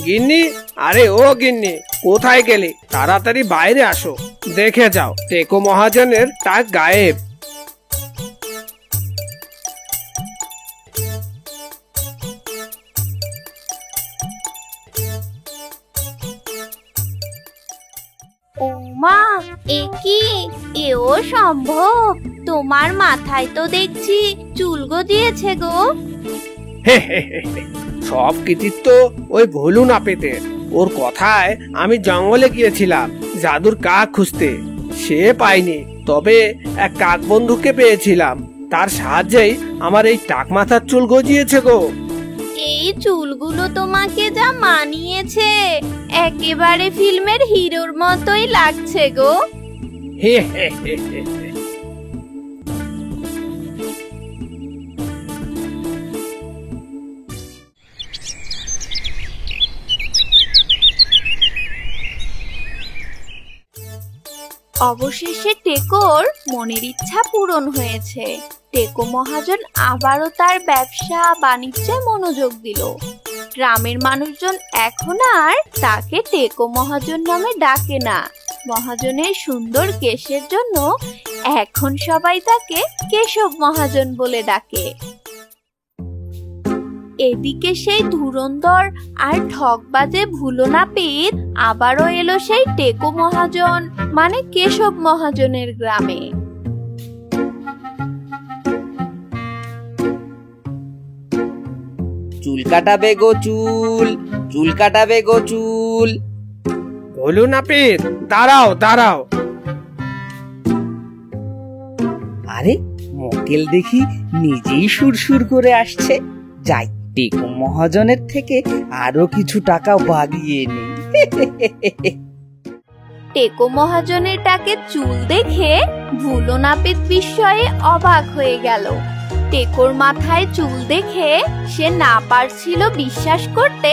গিন্নি, আরে ও গিন্নি, কোথায় গেলে? তাড়াতাড়ি বাইরে আসো, দেখে যাও টেকো মহাজনের টাক গায়েব। ও মা, এ কি? এও সম্ভব? তোমার মাথায় তো দেখছি চুল গজিয়েছে গো। সব কৃতিত্ব ওই ভোলু নাপিতের। ওর কথায় আমি জঙ্গলে গিয়েছিলাম জাদুর কাক খুঁজতে, সে পাইনি, তবে এক কাক বন্ধুকে পেয়েছিলাম। তার সাহায্যেই আমার এই টাক মাথার চুল গজিয়েছে গো। এই চুলগুলো তোমাকে যা মানিয়েছে, একেবারে ফিল্মের হিরোর মতোই লাগছে গো। অবশেষে টেকোর মনের ইচ্ছা পূরণ হয়েছে। টেকো মহাজন আবারও তার ব্যবসা বাণিজ্যে মনোযোগ দিল। গ্রামের মানুষজন এখন আর তাকে টেকো মহাজন নামে ডাকে না। মহাজনের সুন্দর কেশের জন্য এখন সবাই তাকে কেশব মহাজন বলে ডাকে। এদিকে সেই ধুরন্ধর আর ঠকবাজে ভুলো নাপিত আবারও এলো সেই টেকো মহাজন মানে কেশব মহাজনের গ্রামে। চুল কাটাবে গো চুল, চুল কাটাবে গো চুল। ভোলু নাপিত, দাঁড়াও দাঁড়াও। আরে মক্কেল দেখি নিজেই সুরসুর করে আসছে। যাই, টেকো মহাজনের থেকে আরো কিছু টাকা বাগিয়ে নি। টেকো মহাজনের টাকে চুল দেখে ভুলো নাপিত বিস্ময়ে অবাক হয়ে গেল। টেকোর মাথায় চুল দেখে সে না পারছিল বিশ্বাস করতে,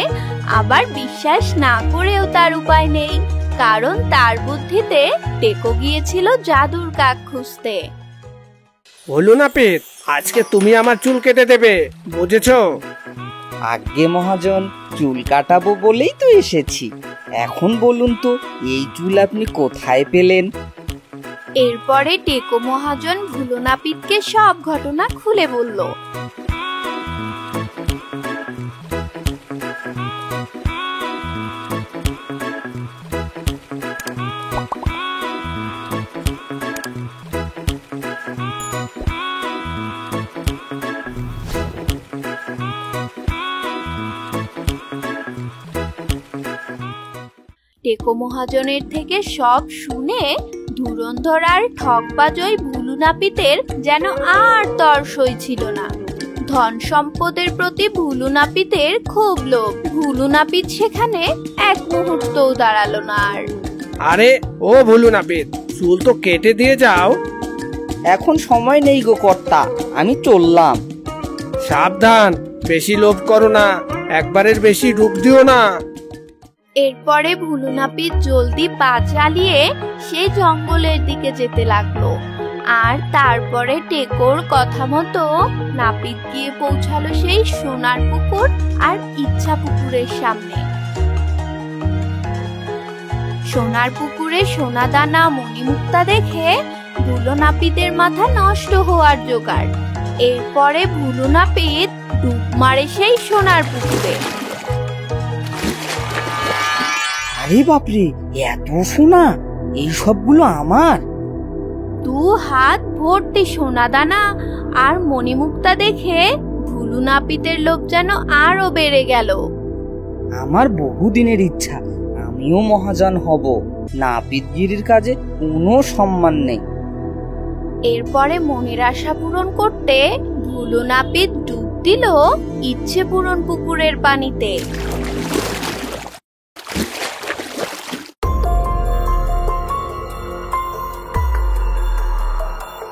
আবার বিশ্বাস না করেও তার উপায় নেই, কারণ তার বুদ্ধিতে টেকো গিয়েছিল জাদুর কাক খুঁজতে। ভোলু নাপিত, আজকে তুমি আমার চুল কেটে দেবে, বুঝেছো? আজ্ঞে মহাজন, চুল কাটাবো বলেই তো এসেছি। এখন বলুন তো, এই চুল আপনি কোথায় পেলেন? এরপরে টেকো মহাজন ভুলো নাপিতকে সব ঘটনা খুলে বলল। টেকো মহাজনের থেকে সব শুনে ধুরন্ধর আর ঠকবাজই ভুলু নাপিতের যেন আর তর সইছিল না। ধন সম্পদের প্রতি ভুলু নাপিতের খুব লোভ। ভুলু নাপিত সেখানে এক মুহূর্তও দাঁড়ালো না আর। আরে ও ভোলু নাপিত, চুল তো কেটে দিয়ে যাও। এখন সময় নেই গো কর্তা, আমি চললাম। সাবধান, বেশি লোভ করো না, একবারের বেশি রূপ দিও না। এরপরে ভুলু নাপিত জলদি পা চালিয়ে সেই জঙ্গলের দিকে যেতে লাগলো। আর তারপরে টেকোর কথা মতো নাপিত গিয়ে পৌঁছালো সেই সোনার পুকুর আর ইচ্ছা পুকুরের সামনে। সোনার পুকুরে সোনা দানা মণিমুক্তা দেখে ভুলো নাপিতের মাথা নষ্ট হওয়ার জোগাড়। এরপরে ভুলো নাপিত ডুব মারে সেই সোনার পুকুরে। আরে বাপরে, এত সোনা! এই সবগুলো আমার? 2 হাত ভর্তি সোনা দানা আর মণিমুক্তা দেখে ভুলু নাপিতের লোভ যেন আরো বেড়ে গেল। আমার বহুদিনের ইচ্ছা আমিও মহাজন হব। নাপিতগিরির কাজে কোনো সম্মান নেই। এরপরে মনের আশা পূরণ করতে ভুলু নাপিত ডুব দিল ইচ্ছে পূরণ পুকুরের পানিতে।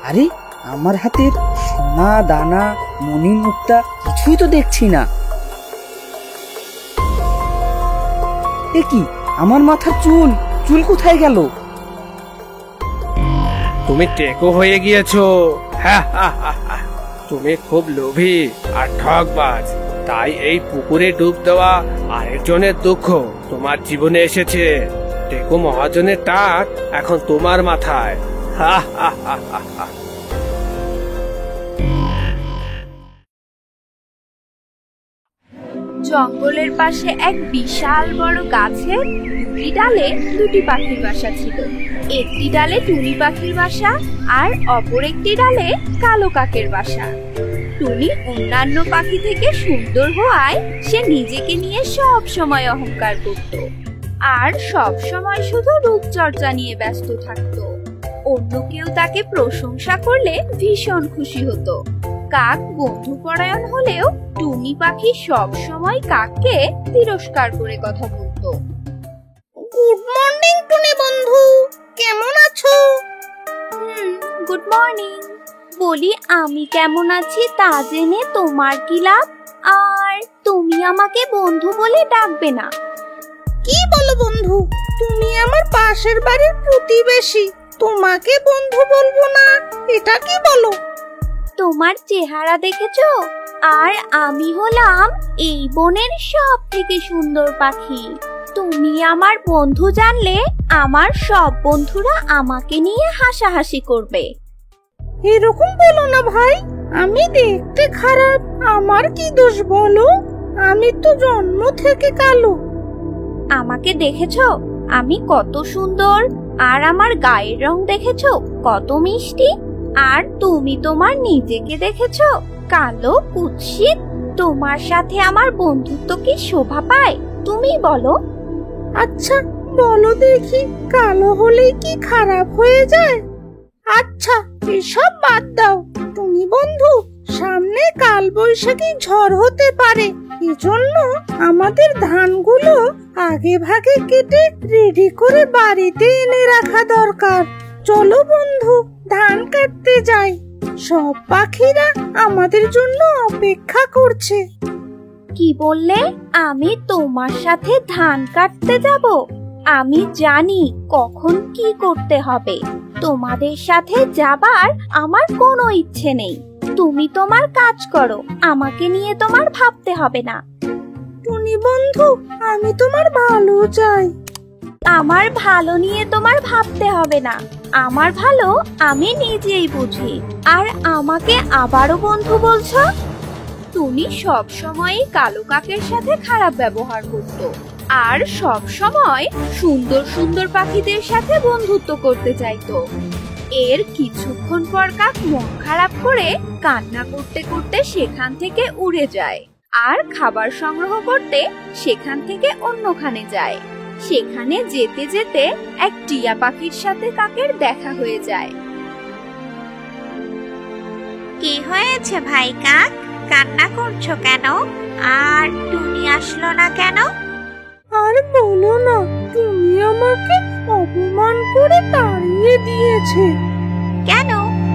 আরে আমার হাতের সোনা দানা মণিমুক্তা কিছুই তো দেখছি না। এ কি, আমার মাথার চুল চুল কোথায় গেল? তুমি টেকো হয়ে গিয়েছো। তুমি খুব লোভী আর ঠকবাজ, তাই এই পুকুরে ডুব দেওয়া আরেকজনের দুঃখ তোমার জীবনে এসেছে। টেকো মহাজনের টাক এখন তোমার মাথায়। জঙ্গলের পাশে এক বিশাল বড় গাছের 2টি ডালে 2টি পাখির বাসা ছিল। একটি ডালে টুনি পাখির বাসা আর অপর একটি ডালে কালো কাকের বাসা। টুনি অন্যান্য পাখি থেকে সুন্দর হওয়ায় সে নিজেকে নিয়ে সব সময় অহংকার করত আর সব সময় শুধু রূপচর্চা নিয়ে ব্যস্ত থাকতো। অন্য কেউ তাকে প্রশংসা করলে ভীষণ খুশি হতো। কাক বন্ধুপরায়ণ হলেও টুনি পাখি সব সময় কাককে তিরস্কার করে কথা বলতো। গুড মর্নিং টুনি বন্ধু, কেমন আছো? Good morning. বলি, আমি কেমন আছি তা জেনে তোমার কি লাভ? আর তুমি আমাকে বন্ধু বলে ডাকবে না? কি বলো বন্ধু, তুমি আমার পাশের বাড়ির প্রতিবেশী, তোমাকে বন্ধু বলবো না, এটা কি বলো? তোমার চেহারা দেখেছো? আর আমি হলাম এই বনের সব থেকে সুন্দর পাখি। তুমি আমার বন্ধু জানলে আমার সব বন্ধুরা আমাকে নিয়ে হাসাহাসি করবে। এরকম বলো না ভাই, আমি দেখতে খারাপ, আমার কি দোষ বলো? আমি তো জন্ম থেকে কালো। আমাকে দেখেছো আমি কত সুন্দর? আর আমার গায়ের রং দেখেছো কত মিষ্টি? আর তুমি তোমার নিজেকে দেখেছো কালো কুৎসিত? তোমার সাথে আমার বন্ধুত্ব কি শোভা পায়? তুমি বলো। আচ্ছা বলো দেখি, কালো হলেই কি খারাপ হয়ে যায়? আচ্ছা এসব বাদ দাও তুমি বন্ধু, সামনে কাল বৈশাখী ঝড় হতে পারে, এজন্য আমাদের ধানগুলো আগে ভাগে কেটে রেডি করে বাড়িতে এনে রাখা দরকার। চলো বন্ধু, ধান কাটতে যাই, সব পাখিরা আমাদের জন্য অপেক্ষা করছে। কি বললে? আমি তোমার সাথে ধান কাটতে যাব? আমি জানি কখন কি করতে হবে। তোমাদের সাথে যাবার আমার কোনো ইচ্ছে নেই। তুমি তোমার কাজ করো, আমাকে নিয়ে তোমার ভাবতে হবে না। টুনি বন্ধু, আমি তোমার ভালো চাই। আমার ভালো নিয়ে তোমার ভাবতে হবে না। আমার ভালো আমি নিজেই বুঝি। আর আমাকে আবারও বন্ধু বলছো? টুনি সব সময়ই কালো কাকের সাথে খারাপ ব্যবহার করত আর সব সময় সুন্দর সুন্দর পাখিদের সাথে বন্ধুত্ব করতে চাইতো। এর কিছুক্ষণ পর কাক মন খারাপ করে কান্না করতে করতে সেখান থেকে উড়ে যায় আর খাবার সংগ্রহ করতে সেখান থেকে অন্যখানে যায়। সেখানে যেতে যেতে এক টিয়া পাখির সাথে কাকের দেখা হয়ে যায়। কি হয়েছে ভাই কাক, কান্না করছো কেন? আর টুনি আসলো না কেন? আর বলো না, তুমি আমাকে অপমান করে তাড়িয়ে দিয়েছে। কেন,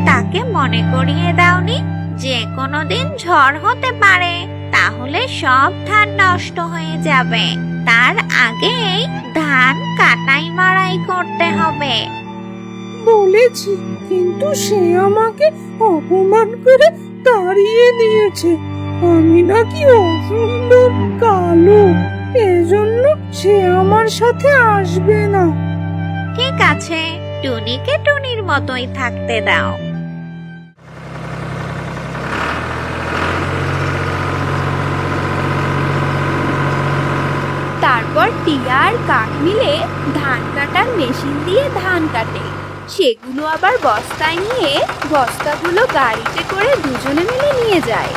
তাকে মনে করিয়ে দাওনি যে কোনো দিন ঝড় হতে পারে, তাহলে সব ধান নষ্ট হয়ে যাবে, তার আগেই ধান কাটাই মাড়াই করতে হবে। বলেছি, কিন্তু সে আমাকে অপমান করে তাড়িয়ে দিয়েছে। আমি নাকি অসুন্দর কালো, এজন্য সে আমার সাথে আসবে না। ঠিক আছে, টুনিকে টুনির মতোই থাকতে দাও। তারপর টিয়া আর আর কাক মিলে ধান কাটার মেশিন দিয়ে ধান কাটে। সেগুলো আবার বস্তায় নিয়ে বস্তাগুলো গাড়িতে করে দুজনে মিলে নিয়ে যায়।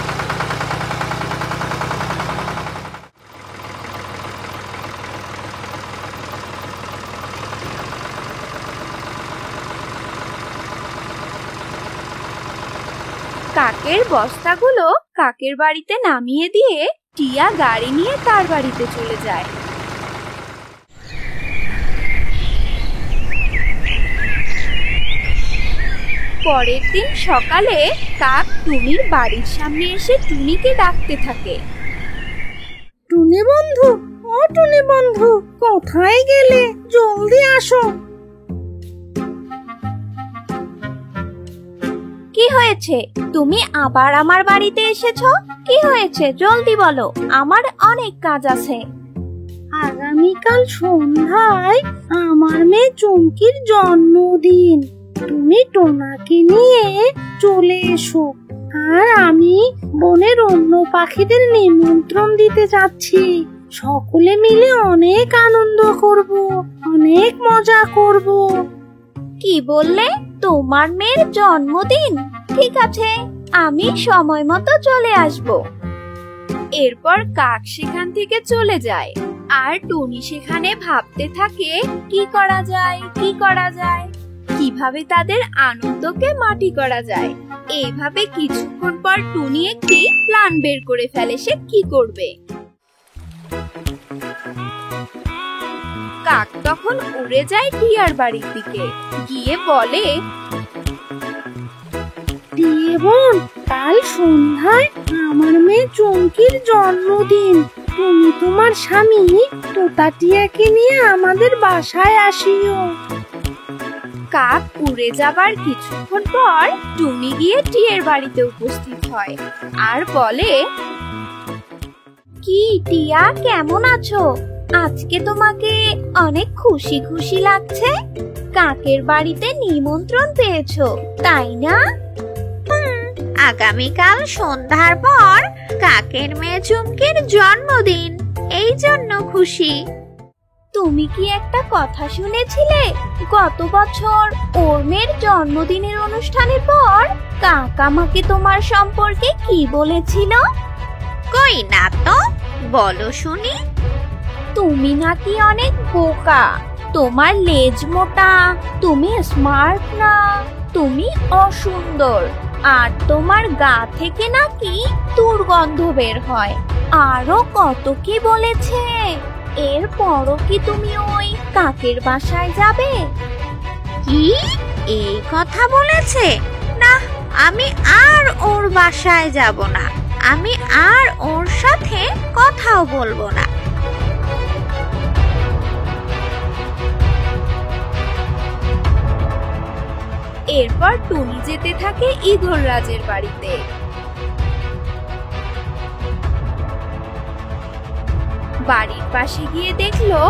কাকের বস্তাগুলো কাকের বাড়িতে নামিয়ে দিয়ে টিয়া গাড়ি নিয়ে তার বাড়িতে চলে যায়। পরের দিন সকালে কাক টুনির বাড়ির সামনে এসে টুনিকে ডাকতে থাকে। টুনি বন্ধু, ও টুনি বন্ধু, কোথায় গেলে? জলদি আসো। কি হয়েছে? তুমি আবার আমার বাড়িতে এসেছো? কি হয়েছে জলদি বলো, আমার অনেক কাজ আছে। আগামীকাল সন্ধ্যায় আমার মেয়ে চুমকির জন্মদিন। তুমি টোনাকে নিয়ে চলে এসো। আর আমি বনের অন্য পাখিদের নিমন্ত্রণ দিতে যাচ্ছি। সকলে মিলে অনেক আনন্দ করব, অনেক মজা করব। কি বললে? তোমার মেয়ের জন্মদিন? ঠিক আছে, আমি সময় মতো চলে আসব। এরপর কাক সেখান থেকে চলে যায় আর টুনি সেখানে ভাবতে থাকে কি করা যায়, কি করা যায়, কিভাবে তাদের আনন্দকে মাটি করা যায়। এইভাবে কিছুক্ষণ পর টুনি একটি প্ল্যান বের করে ফেলে সে কি করবে। কাক তখন উড়ে যায় টিয়ার বাড়ির দিকে, গিয়ে বলে, টিয়ে বোন, কাল সন্ধ্যায় আমার মেয়ে চুমকির জন্মদিন। তুমি তোমার স্বামী তোতা টিয়াকে নিয়ে আমাদের বাসায় আসিও। কাক উড়ে যাবার কিছুক্ষণ পর টুনি গিয়ে টিয়ের বাড়িতে উপস্থিত হয় আর বলে, কি টিয়া, কেমন আছো? আজকে তোমাকে অনেক খুশি খুশি লাগছে। কাকের বাড়িতে নিমন্ত্রণ পেয়েছো, তাই না? আগামীকাল সন্ধ্যার পর কাকের মেয়ে চুমকির জন্মদিন, এই জন্য খুশি। তুমি কি একটা কথা শুনেছিলে? গত বছর ওর মেয়ের জন্মদিনের অনুষ্ঠানের পর কাক আমাকে তোমার সম্পর্কে কি বলেছিল? কই না তো, বলো শুনি। তুমি নাকি অনেক বোকা, তোমার লেজ মোটা, তুমি স্মার্ট না, তুমি অসুন্দর, আর তোমার গা থেকে নাকি দুর্গন্ধ বের হয়। আরো কত কি বলেছে। এরপরও কি তুমি ওই কাকের বাসায় যাবে? কি এই কথা বলেছে? না, আমি আর ওর বাসায় যাব না। আমি আর ওর সাথে কথাও বলবো না। এরপর টুনি যেতে থাকে ঈগল রাজের বাড়িতে। বাড়ির পাশে গিয়ে দেখলো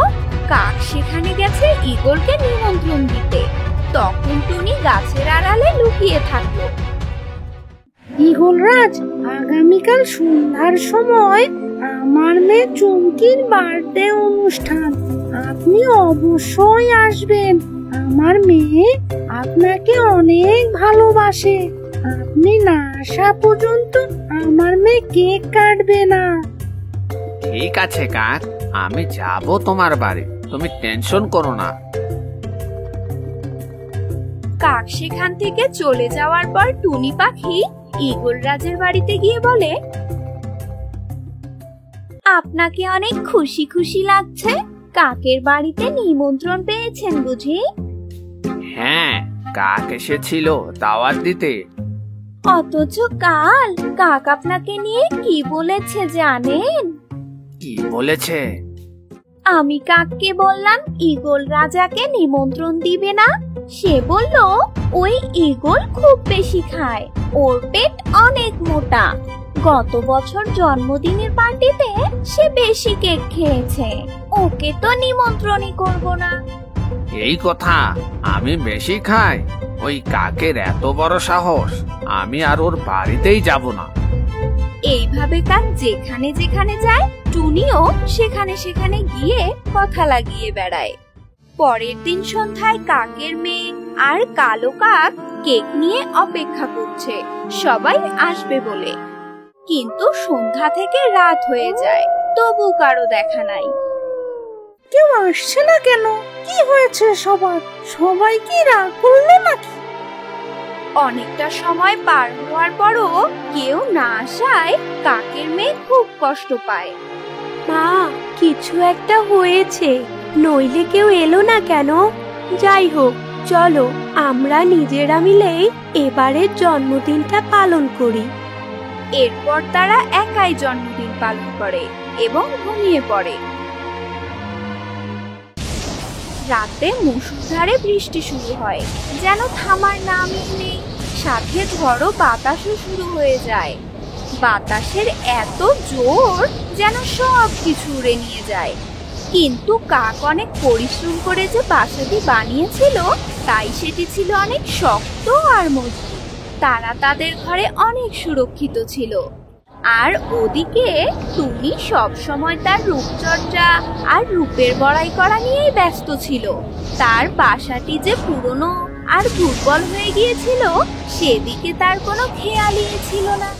কাক সেখানে গেছে ঈগলকে নিমন্ত্রণ দিতে। তখন টুনি গাছের আড়ালে লুকিয়ে থাকলো। ঈগলরাজ, আগামীকাল সন্ধ্যার সময় আমার মেয়ে চুমকির বার্থডে অনুষ্ঠান। আপনি অবশ্যই আসবেন। আমার মেয়ে আপনাকে অনেক ভালোবাসে। আপনি না আসা পর্যন্ত আমার মেয়ে কেক কাটবে না। ঠিক আছে কাক, আমি যাব তোমার বাড়ি, তুমি টেনশন করো না। কাক সেখান থেকে চলে যাওয়ার পর টুনি পাখি ঈগল রাজের বাড়িতে গিয়ে বলে, আপনাকে অনেক খুশি খুশি লাগছে। কাকের বাড়িতে নিমন্ত্রণ পেয়েছেন বুঝি? হ্যাঁ, কাক এসেছিল দাওয়াত দিতে। অথচ কাল কাক আপনাকে নিয়ে কি বলেছে জানেন? কি বলেছে? আমি কাককে বললাম ঈগল রাজাকে নিমন্ত্রণ দিবে না। সে বলল ওই ঈগল খুব বেশি খায়, ওর পেট অনেক মোটা। গত বছর জন্মদিনের পার্টিতে সে বেশি কেক খেয়েছে, ওকে তো নিমন্ত্রণই করব না। এই কথা? আমি বেশি খাই? ওই কাকের এত বড় সাহস! আমি আর ওর বাড়িতেই যাব না। এইভাবে কাক যেখানে যেখানে যায় টুনিও সেখানে সেখানে গিয়ে কথা লাগিয়ে বেড়ায়। পরের দিন সন্ধ্যায় কাকের মেয়ে আর কালো কাক কেক নিয়ে অপেক্ষা করছে সবাই আসবে বলে। কিন্তু সন্ধ্যা থেকে রাত হয়ে যায়, তবু কারো দেখা নাই। কেউ আসছে না কেন? কি হয়েছে সবার? সবাই কি রাগ করলো নাকি? অনেকটা সময় পার হওয়ার পরও কেউ না আসায় কাকের মেয়ে খুব কষ্ট পায়। মা, কিছু একটা হয়েছে, নইলে কেউ এলো না কেন? যাই হোক, চলো আমরা নিজেরা মিলে এবারের জন্মদিনটা পালন করি। এরপর তারা একাই জন্মদিন পালন করে এবং ঘুমিয়ে পড়ে। রাতে মুষলধারে বৃষ্টি শুরু হয়, যেন থামার নামই নেই। সাথে ঝড়ো বাতাসও শুরু হয়ে যায়। বাতাসের এত জোর যেন সব কিছু উড়ে নিয়ে যায়। কিন্তু কাক অনেক পরিশ্রম করে যে বাসাটি বানিয়েছিল, তাই সেটি ছিল অনেক শক্ত আর মজবুত। তারা তাদের ঘরে অনেক সুরক্ষিত ছিল। আর ওদিকে টুনি সব সময় তার রূপচর্চা আর রূপের বড়াই করা নিয়েই ব্যস্ত ছিল। তার বাসাটি যে পুরনো আর দুর্বল হয়ে গিয়েছিল, সেদিকে তার কোনো খেয়ালই ছিল না।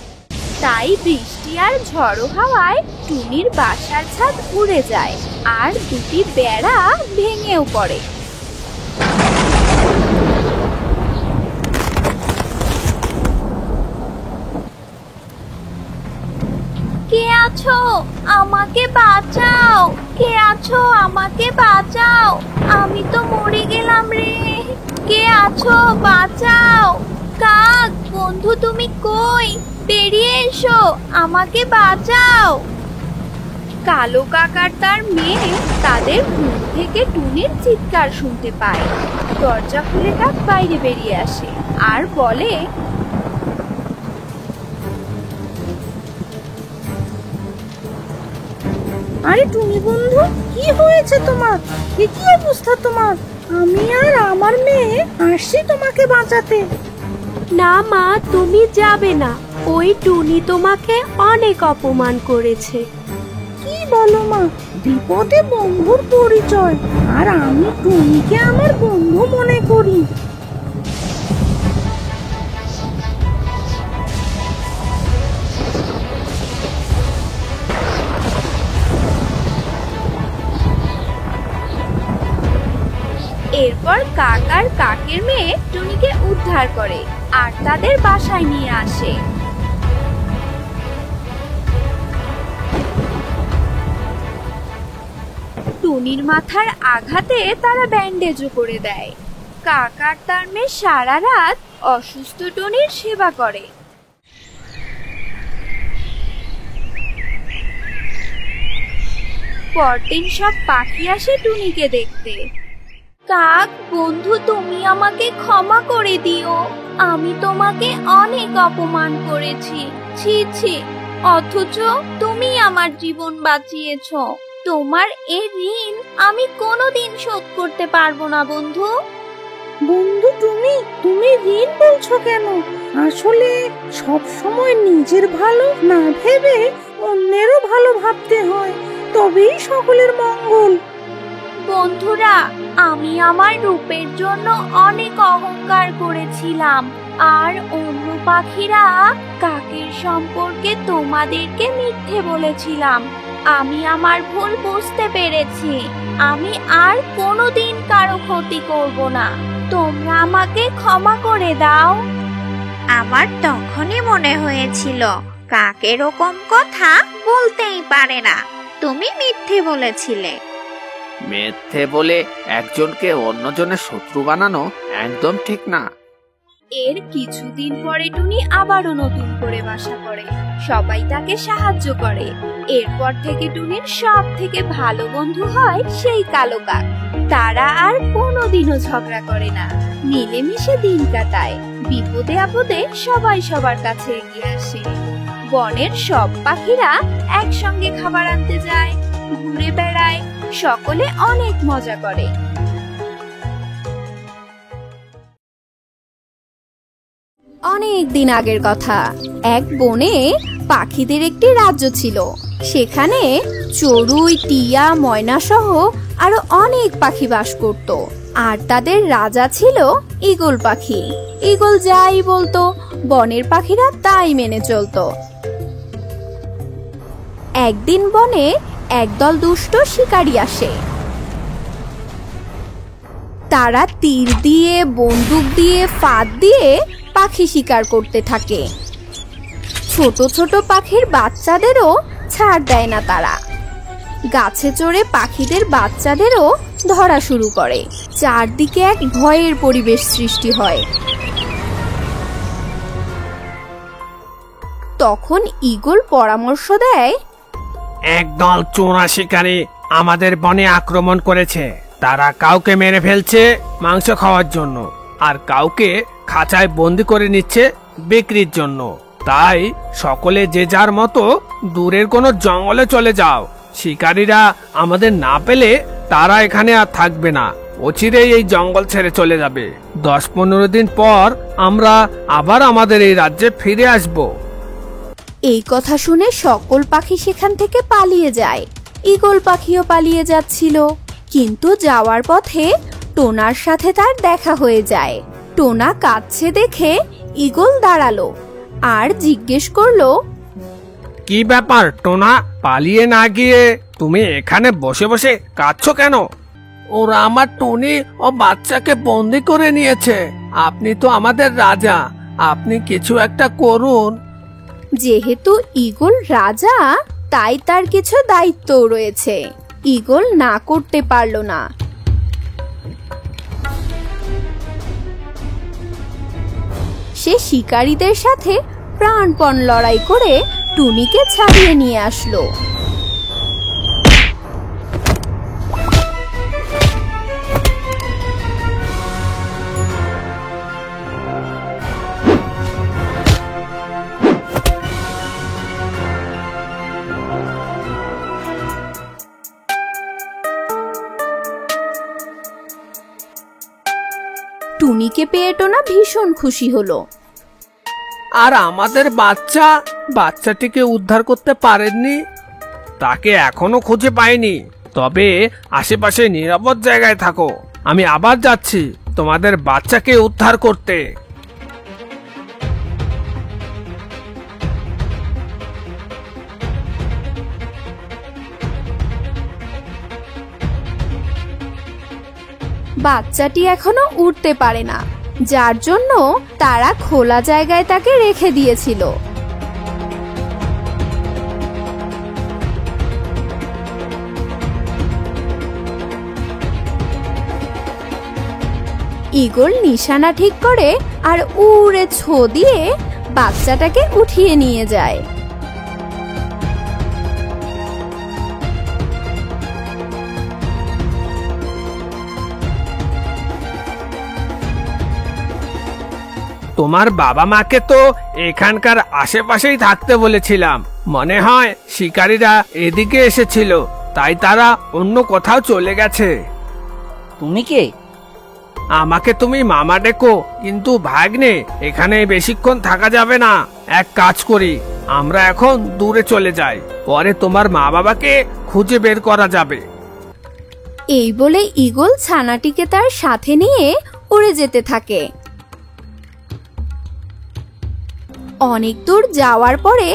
তাই বৃষ্টি আর ঝড়ো হাওয়ায় টুনির বাসার ছাদ উড়ে যায় আর দুটি বেড়া ভেঙেও পড়ে। কে আছো? আমাকে বাঁচাও! কে আছো? আমাকে বাঁচাও! আমি তো মরে গেলাম রে! কে আছো? বাঁচাও! কাক বন্ধু, তুমি কই? বেরিয়ে এসো, আমাকে বাঁচাও! কালো কাক আর তার মেয়ে তাদের ঘুম থেকে টুনির চিৎকার শুনতে পায়। দরজা খুলে কাক বাইরে বেরিয়ে আসে আর বলে, আরে টুনি বন্ধু, কি হয়েছে তোমার? কি অবস্থা তোমার? আমি আর আমার মেয়ে আসছি তোমাকে বাঁচাতে। না মা, তুমি যাবে না। ওই টুনি তোমাকে অনেক অপমান করেছে। কি বলো মা? বিপদে বন্ধুর পরিচয়, আর আমি টুনিকে আমার বন্ধু মনে করি। এরপর কাক আর কাকের মেয়ে টুনিকে উদ্ধার করে আর তাদের বাসায় নিয়ে আসে। টুনির মাথার আঘাতে তারা ব্যান্ডেজও করে দেয়। কাক আর তার মেয়ে সারা রাত অসুস্থ টুনির সেবা করে। পরদিন সব পাখি আসে টুনিকে দেখতে। কাক বন্ধু, তুমি আমাকে ক্ষমা করে দিও। আমি তোমাকে অনেক অপমান করেছি। ছি ছি, অথচ তুমি আমার জীবন বাঁচিয়েছো। তোমার এই ঋণ আমি কোনোদিন শোধ করতে পারবো না বন্ধু। বন্ধু তুমি ঋণ বলছো কেন? আসলে সব সময় নিজের ভালো না ভেবে অন্যেরও ভালো ভাবতে হয়, তবেই সকলের মঙ্গল। বন্ধুরা, আমি আমার রূপের জন্য অনেক অহংকার করেছিলাম, আর অন্য পাখিরা কাকের সম্পর্কে তোমাদেরকে মিথ্যে বলেছিলাম। আমি আমার ভুল বুঝতে পেরেছি। আমি আর কোনোদিন কারো ক্ষতি করব না। তোমরা আমাকে ক্ষমা করে দাও। আমার তখনই মনে হয়েছিল কাক এরকম কথা বলতেই পারে না। তুমি মিথ্যে বলেছিলে। মিথ্যে বলে একজনকে অন্যজনের শত্রু বানানো একদম ঠিক না। এর কিছুদিন পরে টুনি আবারও নতুন করে বাসা করে। সবাই তাকে সাহায্য করে। এরপর থেকে টুনির সব থেকে ভালো বন্ধু হয় সেই কালো কাক। তারা আর কোনোদিনও ঝগড়া করে না, মিলেমিশে দিন কাটায়। বিপদে আপদে সবাই সবার কাছে এগিয়ে আসে। বনের সব পাখিরা একসঙ্গে খাবার আনতে যায়, ঘুরে বেড়ায়, সকলে অনেক মজা করে। অনেক দিন আগের কথা, এক বনে পাখিদের একটি রাজ্য ছিল। সেখানে চড়ুই, টিয়া, ময়না সহ আরো অনেক পাখি বাস করত। আর তাদের রাজা ছিল ঈগল পাখি। ঈগল যাই বলতো বনের পাখিরা তাই মেনে চলতো। একদিন বনে একদল দুষ্ট শিকারী আসে। তারা তীর দিয়ে, বন্দুক দিয়ে, ফাঁদ দিয়ে পাখি শিকার করতে থাকে। ছোট ছোট পাখির বাচ্চাদেরও ছাড় দেয় না তারা। গাছে চড়ে পাখিদের বাচ্চাদেরও ধরা শুরু করে। চারদিকে এক ভয়ের পরিবেশ সৃষ্টি হয়। তখন ঈগল পরামর্শ দেয়, একদল চোরা শিকারী আমাদের বনে আক্রমণ করেছে। তারা কাউকে মেরে ফেলছে মাংস খাওয়ার জন্য, আর কাউকে খাঁচায় বন্দি করে নিচ্ছে বিক্রির জন্য। তাই সকলে যে যার মতো দূরের কোনো জঙ্গলে চলে যাও। শিকারীরা আমাদের না পেলে তারা এখানে আর থাকবে না, অচিরেই এই জঙ্গল ছেড়ে চলে যাবে। 10-15 দিন পর আমরা আবার আমাদের এই রাজ্যে ফিরে আসব। এই কথা শুনে সকল পাখি সেখান থেকে পালিয়ে যায়। ঈগল পাখিও পালিয়ে যাচ্ছিল, কিন্তু যাওয়ার পথে টোনার সাথে তার দেখা হয়ে যায়। টোনা কাঁদছে দেখে ঈগল দাঁড়ালো আর জিজ্ঞেস করলো, কি ব্যাপার টোনা, পালিয়ে না গিয়ে তুমি এখানে বসে বসে কাঁদছো কেন? ওরা আমার টনি ও বাচ্চাকে বন্দি করে নিয়েছে। আপনি তো আমাদের রাজা, আপনি কিছু একটা করুন। যেহেতু ঈগল রাজা, তাই তার কিছু দায়িত্ব রয়েছে। ঈগল না করতে পারল না। সে শিকারীদের সাথে প্রাণপণ লড়াই করে টুনিকে ছাড়িয়ে নিয়ে আসলো। টুনিকে পেয়ে টোনা ভীষণ খুশি হলো। আর আমাদের বাচ্চাটিকে উদ্ধার করতে পারেননি? তাকে এখনো খুঁজে পাইনি। তবে আশেপাশে নিরাপদ জায়গায় থাকো, আমি আবার যাচ্ছি তোমাদের বাচ্চাকে উদ্ধার করতে। বাচ্চাটি এখনো উঠতে পারে না, যার জন্য তারা খোলা জায়গায় তাকে রেখে দিয়েছিল। ঈগল নিশানা ঠিক করে আর উড়ে ছো দিয়ে বাচ্চাটাকে উঠিয়ে নিয়ে যায়। তোমার বাবা মাকে তো এখানকার আশেপাশেই থাকতে বলেছিলাম। মনে হয় শিকারীরা এদিকে এসেছিল, তাই তারা অন্য কোথাও চলে গেছে। তুমি কে? আমাকে তুমি মামা ডেকো, কিন্তু ভাগ্নে এখানে বেশিক্ষণ থাকা যাবে না। এক কাজ করি, আমরা এখন দূরে চলে যাই, পরে তোমার মা বাবাকে খুঁজে বের করা যাবে। এই বলে ঈগল ছানাটিকে তার সাথে নিয়ে উড়ে যেতে থাকে। অনেক দূর যাওয়ার পরে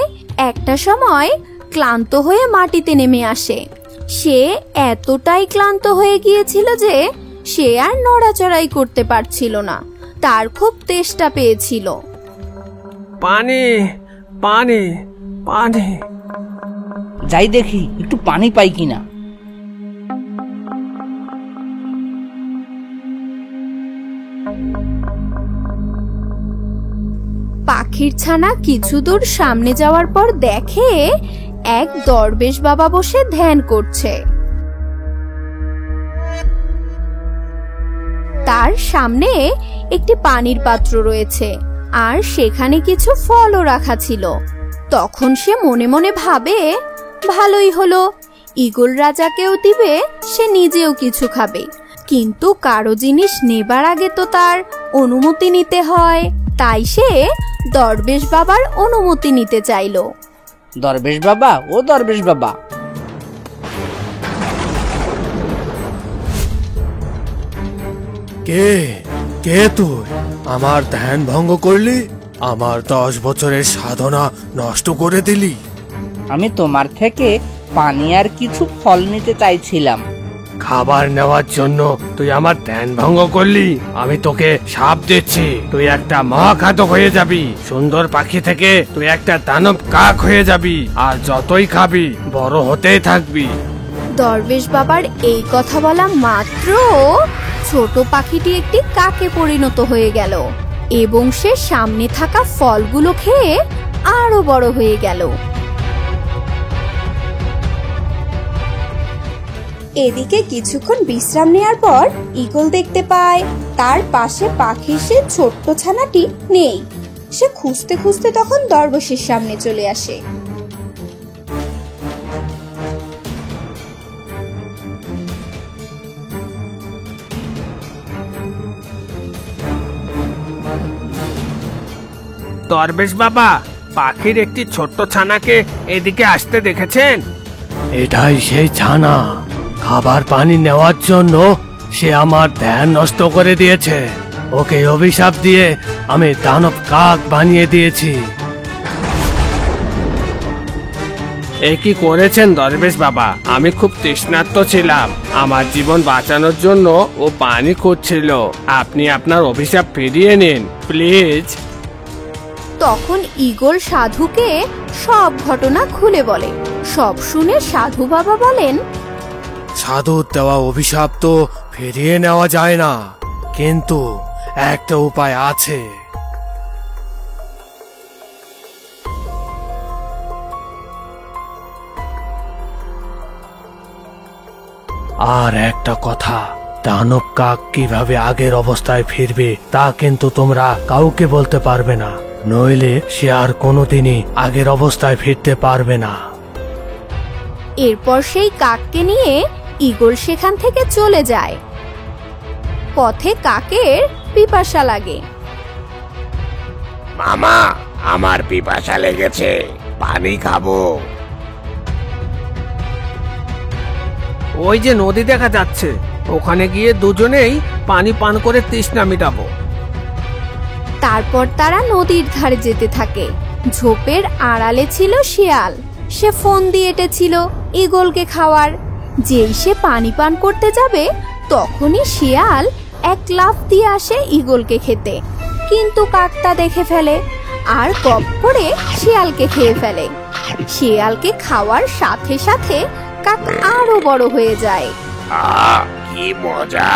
একটা সময় ক্লান্ত হয়ে মাটিতে নেমে আসে। সে এতটাই ক্লান্ত হয়ে গিয়েছিল যে সে আর নড়াচড়াই করতে পারছিল না। তার খুব তেষ্টা পেয়েছিল। পানি পানি পানি, যাই দেখি একটু পানি পাই কিনা। পাখির ছানা কিছু দূর সামনে যাওয়ার পর দেখে এক দরবেশ বাবা বসে ধ্যান করছে। তার সামনে একটি পানির পাত্র রয়েছে আর সেখানে কিছু ফলও রাখা ছিল। তখন সে মনে মনে ভাবে, ভালোই হলো, ঈগল রাজাকেও দিবে, সে নিজেও কিছু খাবে। কিন্তু কারো জিনিস নেবার আগে তো তার অনুমতি নিতে হয়। তাই সে দরবেশ বাবার অনুমতি নিতে চাইল। দরবেশ বাবা, ও দরবেশ বাবা। কে কে তুই? আমার ধ্যান ভঙ্গ করলি, আমার 10 বছরের সাধনা নষ্ট করে দিলি। আমি তোমার থেকে পানি আর কিছু ফল নিতে চাইছিলাম। খাবার নেওয়ার জন্য তুই আমার ধ্যান ভঙ্গ করলি? আমি তোকে সাপ দিচ্ছি, তুই একটা মহাঘাতক হয়ে যাবি। সুন্দর পাখি থেকে তুই একটা দানব কাক হয়ে যাবি, আর যতই খাবি বড় হতেই থাকবি। দরবেশ বাবার এই কথা বলা মাত্র ছোট পাখিটি একটি কাকে পরিণত হয়ে গেল এবং সে সামনে থাকা ফলগুলো খেয়ে আরো বড় হয়ে গেল। এদিকে কিছুক্ষণ বিশ্রাম নেয়ার পর ঈগল দেখতে পায় তার পাশে পাখির সে ছোট্ট ছানাটি নেই। সে খুঁজতে খুঁজতে তখন দরবেশের সামনে চলে আসে। দরবেশ বাবা, পাখির একটি ছোট্ট ছানাকে এদিকে আসতে দেখেছেন? এটাই সেই ছানা। খাবার পানি নেওয়ার জন্য সে আমার ধ্যান নষ্ট করে দিয়েছে। ওকে অভিশাপ দিয়ে আমি দানব কাক বানিয়ে দিয়েছি। এ কি করেছেন দরবেশ বাবা? আমি খুব তৃষ্ণার্ত ছিলাম, আমার জীবন বাঁচানোর জন্য ও পানি খুঁজছিল। আপনি আপনার অভিশাপ ফিরিয়ে নিন প্লিজ। তখন ঈগল সাধুকে সব ঘটনা খুলে বলে। সব শুনে সাধু বাবা বলেন, সাধুর দেওয়া অভিশাপ তো ফিরিয়ে নেওয়া যায় না, কিন্তু একটা উপায় আছে। আর একটা কথা, দানব কাক কিভাবে আগের অবস্থায় ফিরবে তা কিন্তু তোমরা কাউকে বলতে পারবে না, নইলে সে আর কোনোদিনই আগের অবস্থায় ফিরতে পারবে না। এরপর সেই কাককে নিয়ে ঈগল সেখান থেকে চলে যায়। পথে কাকের পিপাসা লাগে। মামা, আমার পিপাসা লেগেছে, পানি খাবো। ওই যে নদী দেখা যাচ্ছে, ওখানে গিয়ে দুজনেই পানি পান করে তৃষ্ণা মিটাবো। তারপর তারা নদীর ধারে যেতে থাকে। ঝোপের আড়ালে ছিল শিয়াল। সে ফোন দিয়ে এঁটেছিল ঈগলকে খাওয়ার। যেই সে পানি পান করতে যাবে তখনই শিয়াল এক লাফ দিয়ে আসে ঈগলকে খেতে, কিন্তু কাকটা দেখে ফেলে আর গপ করে শিয়ালকে খেয়ে ফেলে। শিয়ালকে খাওয়ার সাথে সাথে কাক আরো বড় হয়ে যায়। কি মজা!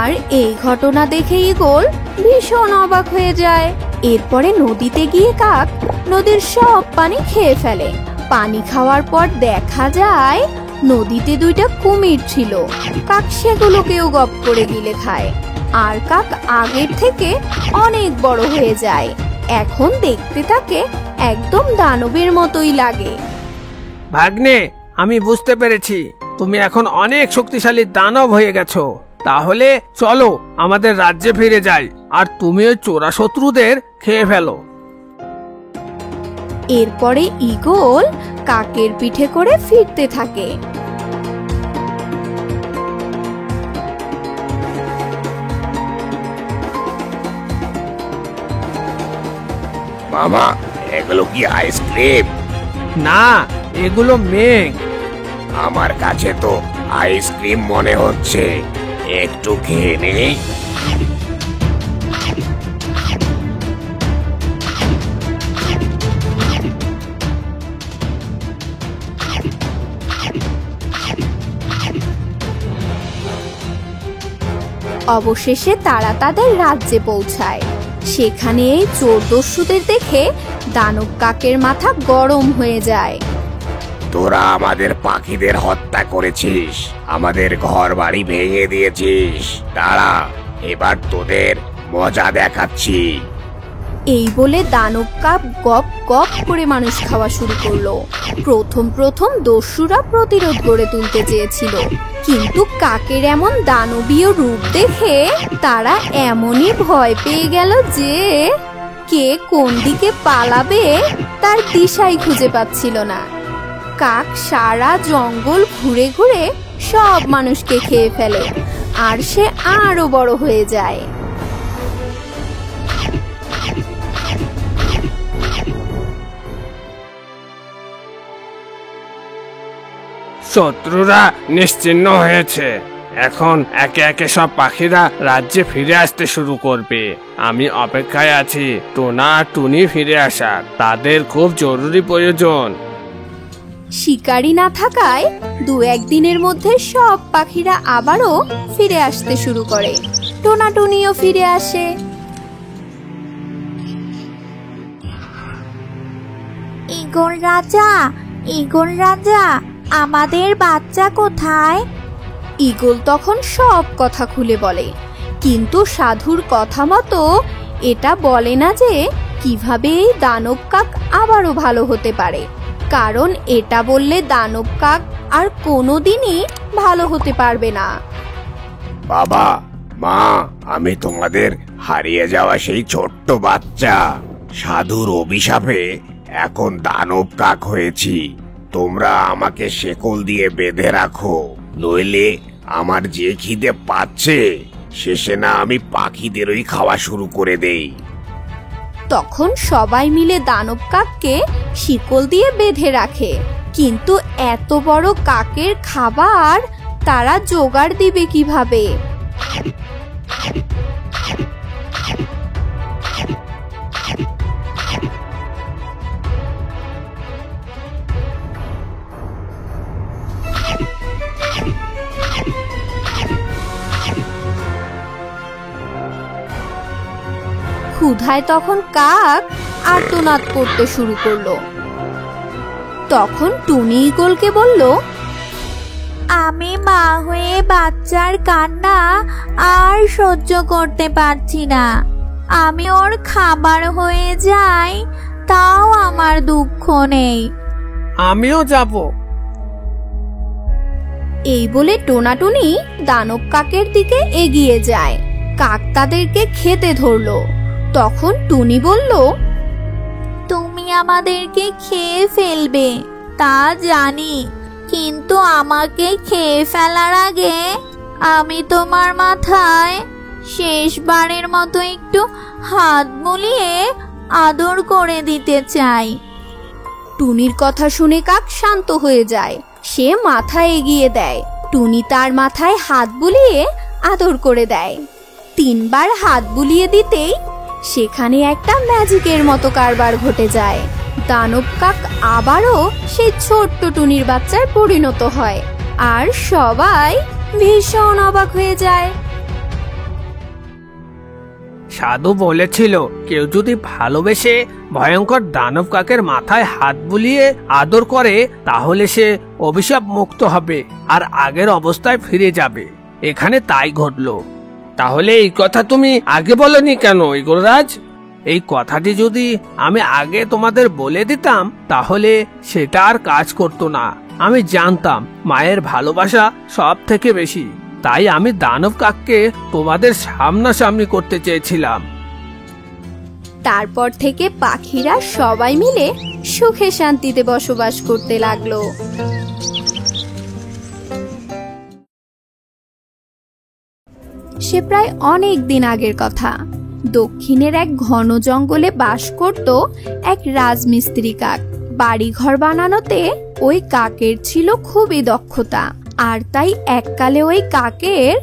আর এই ঘটনা দেখে ঈগল ভীষণ অবাক হয়ে যায়। এরপরে নদীতে গিয়ে কাক নদীর সব পানি খেয়ে ফেলে। পানি খাওয়ার পর দেখা যায় নদীতে দুইটা কুমির ছিল। কাক সেগুলোকেও গপ করে গিলে খায়, আর কাক আগের থেকে অনেক বড় হয়ে যায়। এখন দেখতে তাকে একদম দানবের মতোই লাগে। ভাগ্নে, আমি বুঝতে পেরেছি তুমি এখন অনেক শক্তিশালী দানব হয়ে গেছো। তাহলে চলো আমাদের রাজ্যে ফিরে যাই, আর তুমি ওই চোরা শত্রুদের খেয়ে ফেলো। এরপরে ঈগল কাকের পিঠে করে ফিরতে থাকে। মামা, এগুলো কি আইসক্রিম? না, এগুলো মেঘ। আমার কাছে তো আইসক্রিম মনে হচ্ছে, একটু খেয়ে নেই। অবশেষে তারা তাদের রাজ্যে পৌঁছায়। সেখানে এই চোর দস্যুদের দেখে দানব কাকের মাথা গরম হয়ে যায়। তোরা আমাদের পাখিদের হত্যা করেছিস, আমাদের ঘর বাড়ি ভেঙে দিয়েছিস। দাঁড়া, এবার তোদের মজা দেখাচ্ছি। এই বলে দানব কাক গপ গপ করে মানুষ খাওয়া শুরু করলো। প্রথম প্রথম দস্যুরা প্রতিরোধ গড়ে তুলতে চেয়েছিল, কিন্তু কাকের এমন দানবীয় রূপ দেখে তারা এমনই ভয় পেয়ে গেল যে কে কোন দিকে পালাবে তার দিশাই খুঁজে পাচ্ছিল না। কাক সারা জঙ্গল ঘুরে ঘুরে সব মানুষকে খেয়ে ফেলে, আর সে আরো বড় হয়ে যায়। শত্রুরা নিশ্চিহ্ন হয়েছে। এখন একে একে সব পাখিরা রাজ্যে ফিরে আসতে শুরু করবে। আমি অপেক্ষায় আছি টোনা আর টুনি ফিরে আসার। তাদের খুব জরুরি প্রয়োজন। শিকারি না থাকায় 2-1 দিনের মধ্যে সব পাখিরা আবারও ফিরে আসতে শুরু করে। টোনাটুনিও ফিরে আসে। ঈগল রাজা, ঈগল রাজা, আমাদের বাচ্চা কোথায়? ঈগল তখন সব কথা খুলে বলে, কিন্তু সাধুর কথা মতো এটা বলে না যে কিভাবে এই দানব কাক আবারও ভালো হতে পারে, কারণ এটা বললে দানব কাক আর কোনোদিনই ভালো হতে পারবে না। বাবা, মা, আমি তোমাদের হারিয়ে যাওয়া সেই ছোট্ট বাচ্চা। সাধুর অভিশাপে এখন দানব কাক হয়েছি। তোমরা আমাকে শেকল দিয়ে বেঁধে রাখো, নইলে আমার যে খিদে পাচ্ছে শেষে না আমি পাখিদেরই খাওয়া শুরু করে দেই। তখন সবাই মিলে দানব কাককে শিকল দিয়ে বেঁধে রাখে, কিন্তু এত বড় কাকের খাবার তারা জোগাড় দিবে কিভাবে? ক্ষুধায় তখন কাক আর্তনাদ করতে শুরু করলো। তখন টুনি ঈগলকে বলল, আমি মা হয়ে বাচ্চার কান্না আর সহ্য করতে পারছি না। আমি ওর খাবার হয়ে যাই, তাও আমার দুঃখ নেই। আমিও যাব। এই বলে টোনাটুনি দানব কাকের দিকে এগিয়ে যায়। কাক তাদেরকে খেতে ধরলো। তখন টুনি বলল, তুমি আমাদেরকে খেয়ে ফেলবে তা জানি, কিন্তু আমাকে খেয়ে ফেলার আগে আমি তোমার মাথায় শেষবারের মতো একটু হাত বুলিয়ে আদর করে দিতে চাই। টুনির কথা শুনে কাক শান্ত হয়ে যায়। সে মাথা এগিয়ে দেয়। টুনি তার মাথায় হাত বুলিয়ে আদর করে দেয়। 3 বার হাত বুলিয়ে দিতেই সেখানে একটা ম্যাজিকের মতো কারবার ঘটে যায়। দানব কাক আবারও সেই ছোট্ট টুনির বাচ্চার পরিণত হয়, আর সবাই ভীষণ অবাক হয়ে যায়। সাধু বলেছিল কেউ যদি ভালোবেসে ভয়ঙ্কর দানব কাকের মাথায় হাত বুলিয়ে আদর করে তাহলে সে অভিশাপ মুক্ত হবে আর আগের অবস্থায় ফিরে যাবে। এখানে তাই ঘটলো। তাহলে এই কথা তুমি আগে বলনি কেন ঈগলরাজ? এই কথাটি যদি আমি আগে তোমাদের বলে দিতাম তাহলে সেটা আর কাজ করতো না। আমি জানতাম মায়ের ভালোবাসা সব থেকে বেশি, তাই আমি দানব কাককে তোমাদের সামনাসামনি করতে চেয়েছিলাম। তারপর থেকে পাখিরা সবাই মিলে সুখে শান্তিতে বসবাস করতে লাগলো। সে প্রায় অনেক দিন আগের কথা। দক্ষিণের এক ঘন জঙ্গলে বাস করত এক রাজমিস্ত্রি কাক। বাড়িঘর বানানোতে ওই কাকের ছিল খুবই দক্ষতা, আর তাই এককালে ওই কাকের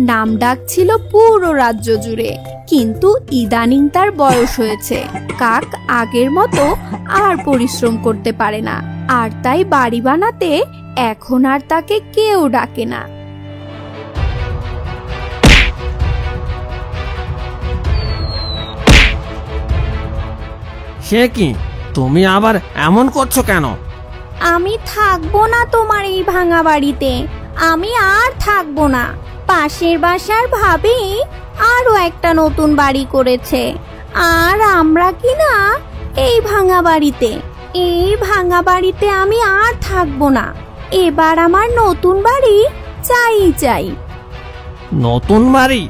নাম ডাক ছিল পুরো রাজ্য জুড়ে। কিন্তু ইদানিং তার বয়স হয়েছে, কাক আগের মতো আর পরিশ্রম করতে পারে না, আর তাই বাড়ি বানাতে এখন আর তাকে কেউ ডাকে না। সে কি, তুমি আবার এমন করছো কেন? আমি থাকবো না তোমার এই ভাঙা বাড়িতে, আমি আর থাকবো না। পাশের বাসার ভাবি আরো একটা নতুন বাড়ি করেছে, আর আমরা কি না এই ভাঙা বাড়িতে আমি আর থাকবো না। এবার আমার নতুন বাড়ি চাই। নতুন বাড়ি?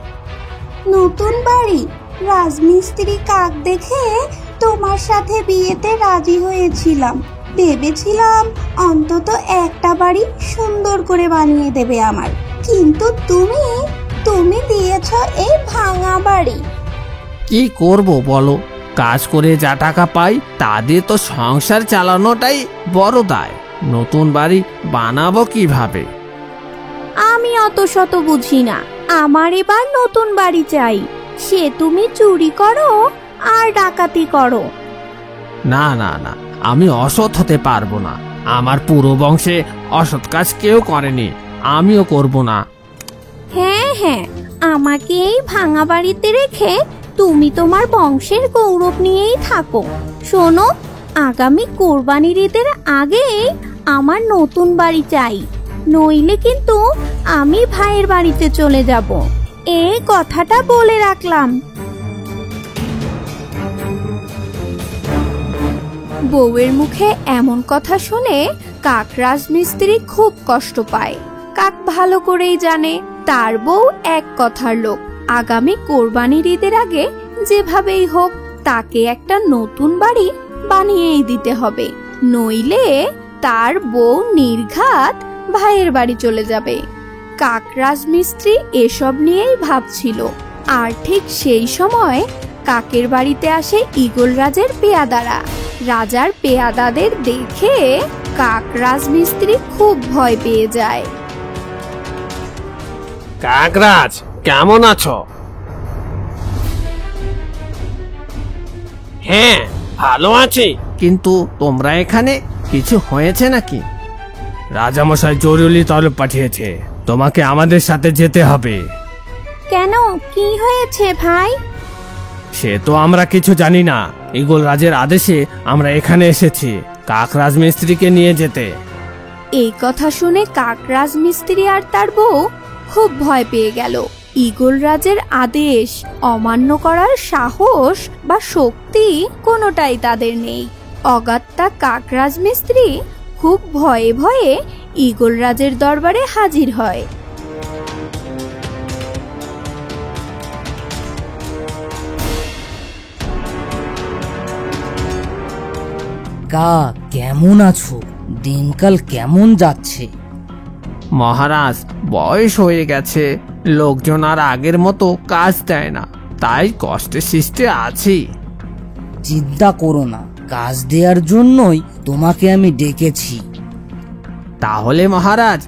নতুন বাড়ি? রাজমিস্ত্রি কাক দেখে তোমার সাথে বিয়েতে রাজি হয়েছিলাম, ভেবেছিলাম অন্তত একটা বাড়ি সুন্দর করে বানিয়ে দেবে আমার, কিন্তু তুমি দিয়েছ এই ভাঙা বাড়ি। কি করব বলো, কাজ করে যা টাকা পাই তা দিয়ে তো সংসার চালানোটাই বড় দায়। নতুন বাড়ি বানাবো কিভাবে? আমি অত শত বুঝি না, আমার এবার নতুন বাড়ি চাই। সে তুমি চুরি করো আর ডাকাতি করো। না না না, আমি অসৎ হতে পারবো না। আমার পুরো বংশে অসৎ কাজ কেউ করেনি, আমিও করব না। হ্যাঁ হ্যাঁ, আমাকে এই ভাঙা বাড়িতে রেখে তুমি তোমার বংশের গৌরব নিয়েই থাকো। শোনো, আগামী কোরবানির ঈদের আগেই আমার নতুন বাড়ি চাই, নইলে কিন্তু আমি ভাইয়ের বাড়িতে চলে যাব। এই কথাটা বলে রাখলাম। বউয়ের মুখে এমন কথা শুনে কাক রাজমিস্ত্রি খুব কষ্ট পায়। কাক ভালো করেই জানে তার বউ এক কথার লোক। আগামী কোরবানির ঈদের আগে যেভাবেই হোক তাকে একটা নতুন বাড়ি বানিয়েই দিতে হবে, নইলে তার বউ নির্ঘাত ভাইয়ের বাড়ি চলে যাবে। কাক রাজমিস্ত্রি এসব নিয়েই ভাবছিল, আর ঠিক সেই সময় কাকের বাড়িতে আসে ঈগল রাজের পেয়াদারা। রাজার পেয়াদাদের দেখে কাক রাজমিস্ত্রি খুব ভয় পেয়ে যায়। কাকরাজ, কেমন আছো? হ্যাঁ, ভালো আছি। কিন্তু তোমরা এখানে কিছু হয়েছে নাকি? রাজামশাই জরুরি তলব পাঠিয়েছে, তোমাকে আমাদের সাথে যেতে হবে। কেন, কি হয়েছে ভাই? সে তো আমরা কিছু জানি না। ঈগল রাজের আদেশে আমরা এখানে এসেছি কাক রাজমিস্ত্রিকে নিয়ে যেতে। এই কথা শুনে কাক রাজমিস্ত্রি আর তার বউ খুব ভয় পেয়ে গেল। ঈগল রাজের আদেশ অমান্য করার সাহস বা শক্তি কোনোটাই তাদের নেই। অগাত্তা কাক রাজমিস্ত্রি খুব ভয়ে ভয়ে ঈগল রাজের দরবারে হাজির হয়। কাক, কেমন আছো? দিনকাল কেমন যাচ্ছে? মহারাজ, বয়স হয়ে গেছে, লোকজন আর আগের মতো কাজ দেয় না, তাই কষ্টে সৃষ্টে আছি। চিন্তা করো না, কাজ দেওয়ার জন্যই তোমাকে আমি ডেকেছি। তাহলে মহারাজ,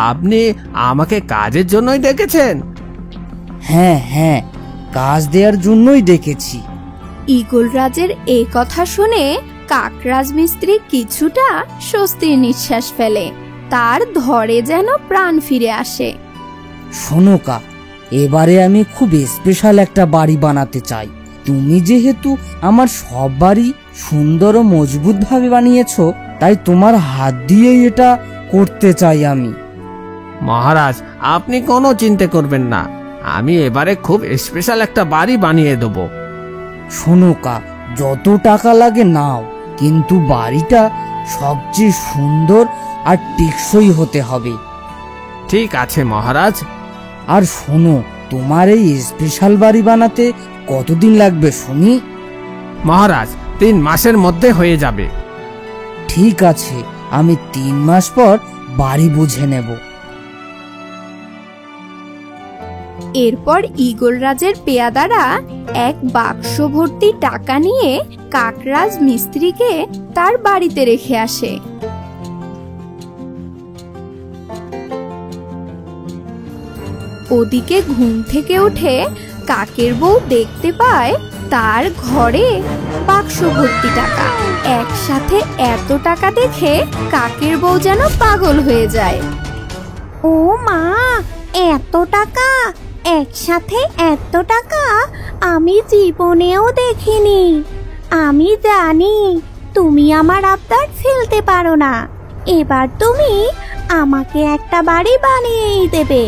আপনি আমাকে কাজের জন্যই ডেকেছেন? হ্যাঁ হ্যাঁ, কাজ দেওয়ার জন্যই ডেকেছি। ঈগল রাজের এই কথা শুনে কাক রাজমিস্ত্রি কিছুটা স্বস্তির নিঃশ্বাস ফেলে। তার ধরে যেন প্রাণ ফিরে আসে। শোনো কাক, এবারে আমি খুব স্পেশাল একটা বাড়ি বানাতে চাই। তুমি যেহেতু আমার সব বাড়ি সুন্দর ও মজবুত ভাবে বানিয়েছো, তাই তোমার হাত দিয়েই এটা করতে চাই আমি। মহারাজ, আপনি কোনো চিন্তা করবেন না, আমি এবারে খুব স্পেশাল একটা বাড়ি বানিয়ে দেব। শোনো কাক, যত টাকা লাগে নাও, কিন্তু বাড়িটা সবচেয়ে সুন্দর আর টেকসই হতে হবে। ঠিক আছে মহারাজ। আর শোনো, তোমার এই স্পেশাল বাড়ি বানাতে কতদিন লাগবে শুনি? মহারাজ, 3 মাসের মধ্যে হয়ে যাবে। ঠিক আছে, আমি 3 মাস পর বাড়ি বুঝে নেব। এরপর ঈগল রাজের পেয়াদারা এক বাক্স ভর্তি টাকা নিয়ে কাকরাজ মিস্ত্রিকে তার বাড়িতে রেখে আসে। ওদিকে ঘুম থেকে উঠে কাকের বউ দেখতে পায় তার ঘরে বাক্স ভর্তি টাকা। একসাথে এত টাকা দেখে কাকের বউ যেন পাগল হয়ে যায়। ও মা, এত টাকা! একসাথে এত টাকা আমি জীবনেও দেখিনি। আমি জানি তুমি আমার আবদার ফেলতে পারো না। এবার তুমি আমাকে একটা বাড়ি বানিয়েই দেবে।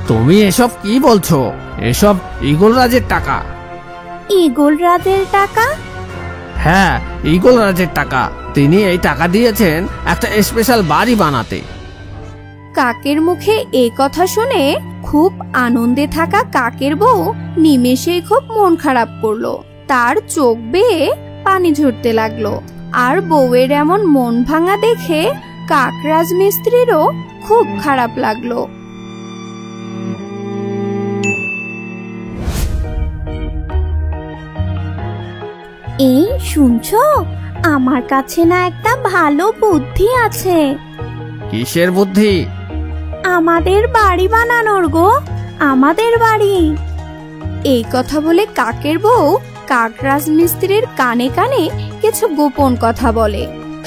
তুমি এসব কি বলছো? এসব ঈগল রাজের টাকা। ঈগল রাজের টাকা? হ্যাঁ, ঈগল রাজের টাকা। তিনি এই টাকা দিয়েছেন একটা স্পেশাল বাড়ি বানাতে। কাকের মুখে এই কথা শুনে খুব আনন্দে থাকা কাকের বউ নিমেষেই খুব মন খারাপ করলো। তার চোখ বেয়ে পানি ঝরতে লাগলো। আর বউয়ের এমন মন ভাঙা দেখে কাক রাজমিস্ত্রিরও খুব খারাপ লাগলো। এই শুনছো, আমার কাছে না একটা ভালো বুদ্ধি আছে। কিসের বুদ্ধি? আমাদের বাড়ি বানানোর গো, আমাদের বাড়ি। এই কথা বলে কাকের বউ কাক রাজমিস্ত্রির কানে কানে কিছু গোপন কথা বলে।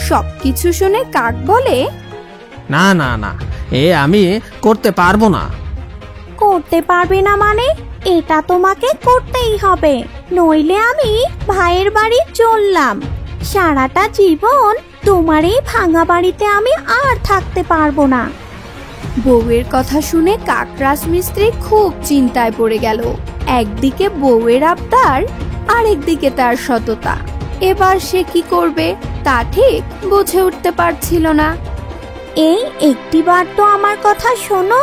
সবকিছু শুনে কাক বলে, না না না, আমি করতে পারবো না। করতে পারবে না মানে? এটা তোমাকে করতেই হবে, নইলে আমি ভাইয়ের বাড়ি চললাম। সারাটা জীবন তোমার এই ভাঙা বাড়িতে আমি আর থাকতে পারবো না। বউয়ের কথা শুনে কাক রাজমিস্ত্রি খুব চিন্তায় পড়ে গেল। একদিকে বউয়ের আবদার, আরেকদিকে তার সততা। এবার সে কি করবে তা ঠিক বুঝে উঠতে পারছিল না। এই একটিবার তো আমার কথা শোনো,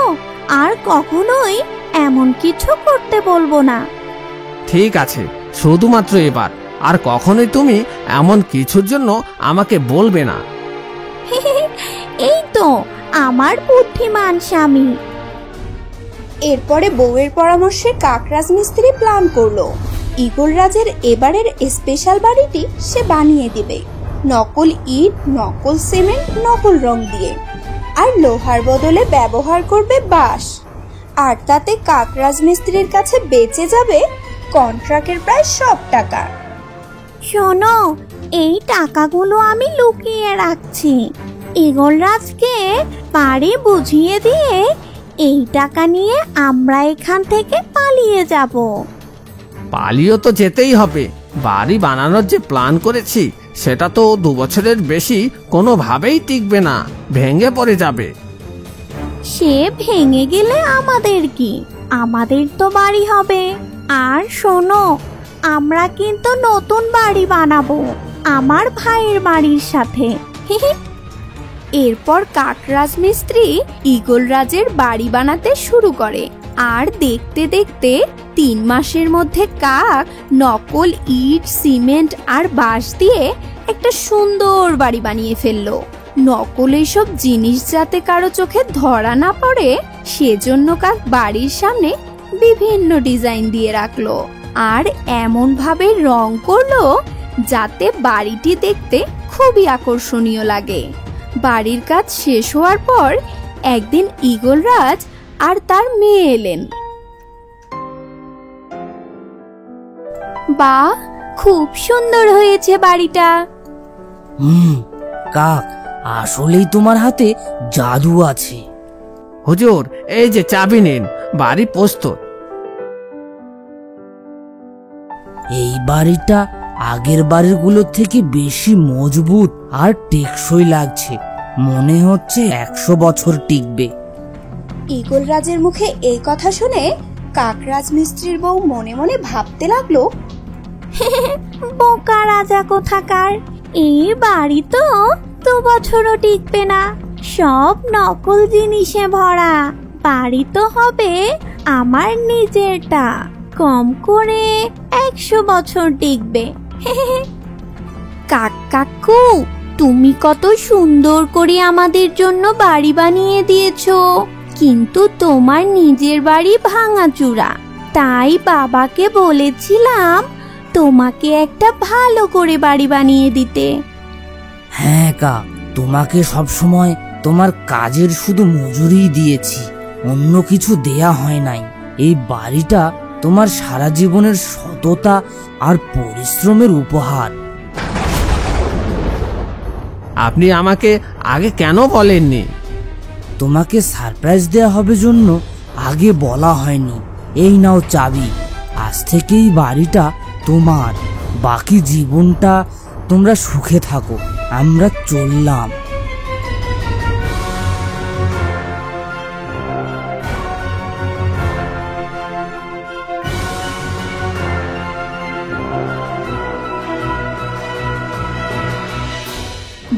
আর কখনোই এমন কিছু করতে বলবো না। ঠিক আছে, শুধুমাত্র এবার, আর কখনোই তুমি এমন কিছুর জন্য আমাকে বলবে না। এই তো আমার বুদ্ধিমান স্বামী। এরপরে বউয়ের পরামর্শে কাক রাজমিস্ত্রি প্ল্যান করলো ঈগল রাজের এবারের স্পেশাল বাড়িটি সে বানিয়ে দিবে নকল ইট, নকল সিমেন্ট, নকল রং দিয়ে, আর লোহার বদলে ব্যবহার করবে বাঁশ। আর তাতে কাক রাজমিস্ত্রির কাছে বেঁচে যাবে কন্ট্রাক্টের প্রায় সব টাকা। শোনো, এই টাকাগুলো আমি লুকিয়ে রাখছি। ঈগল রাজকে বাড়ি বুঝিয়ে দিয়ে এই টাকা নিয়ে আমরা এখান থেকে পালিয়ে যাব। পালিয়ে তো যেতেই হবে। বাড়ি বানানোর যে প্ল্যান করেছি সেটা তো 2 বছরের বেশি কোনোভাবেই টিকবে না, ভেঙে পড়ে যাবে। সে ভেঙে গেলে আমাদের কি? আমাদের তো বাড়ি হবে। আর শোনো, আমরা কিন্তু নতুন বাড়ি বানাবো আমার ভাইয়ের বাড়ির সাথে। এরপর কাক রাজমিস্ত্রি ঈগল রাজের বাড়ি বানাতে শুরু করে। আর দেখতে দেখতে 3 মাসের মধ্যে কাক নকল ইট, সিমেন্ট আর বাঁশ দিয়ে একটা সুন্দর বাড়ি বানিয়ে ফেললো। নকল এইসব জিনিস যাতে কারো চোখে ধরা না পড়ে সেজন্য কাক বাড়ির সামনে বিভিন্ন ডিজাইন দিয়ে রাখলো, আর এমন ভাবে রং করলো যাতে বাড়িটি দেখতে খুবই আকর্ষণীয় লাগে। বাড়ির কাজ শেষ হওয়ার পর একদিন ঈগল রাজ আর তার মেয়ে এলেন। বাহ, খুব সুন্দর হয়েছে বাড়িটা। কাক, আসলেই তোমার হাতে জাদু আছে। হুজুর, এই যে চাবি নিন, বাড়ি প্রস্তুত। এই বাড়িটা আগের বাড়িগুলোর থেকে বেশি মজবুত আর টেকসই লাগছে। মনে হচ্ছে 100 বছর টিকবে। ঈগল রাজের মুখে এই কথা শুনে কাক রাজমিস্ত্রির বউ মনে মনে ভাবতে লাগলো, বোকা রাজা কোথাকার, এই বাড়ি তো 2 বছরও টিকবে না, সব নকল জিনিসে ভরা। বাড়ি তো হবে আমার নিজেরটা, কম করে 100 বছর টিকবে। কাক কাকু, তুমি কত সুন্দর করে আমাদের জন্য বাড়ি বানিয়ে দিয়েছো, কিন্তু তোমার নিজের বাড়ি ভাঙাচুরা। তাই বাবাকে বলেছিলাম তোমাকে একটা ভালো করে বাড়ি বানিয়ে দিতে। হ্যাঁ কাক, তোমাকে সবসময় তোমার কাজের শুধু মজুরিই দিয়েছি, অন্য কিছু দেয়া হয় নাই। এই বাড়িটা তোমার সারা জীবনের সততা আর পরিশ্রমের উপহার। আপনি আমাকে আগে কেন বলেননি? তোমাকে সারপ্রাইজ দেয়া হবে জন্য আগে বলা হয়নি। এই নাও চাবি, আজ থেকেই বাড়িটা তোমার। বাকি জীবনটা তোমরা সুখে থাকো। আমরা চললাম।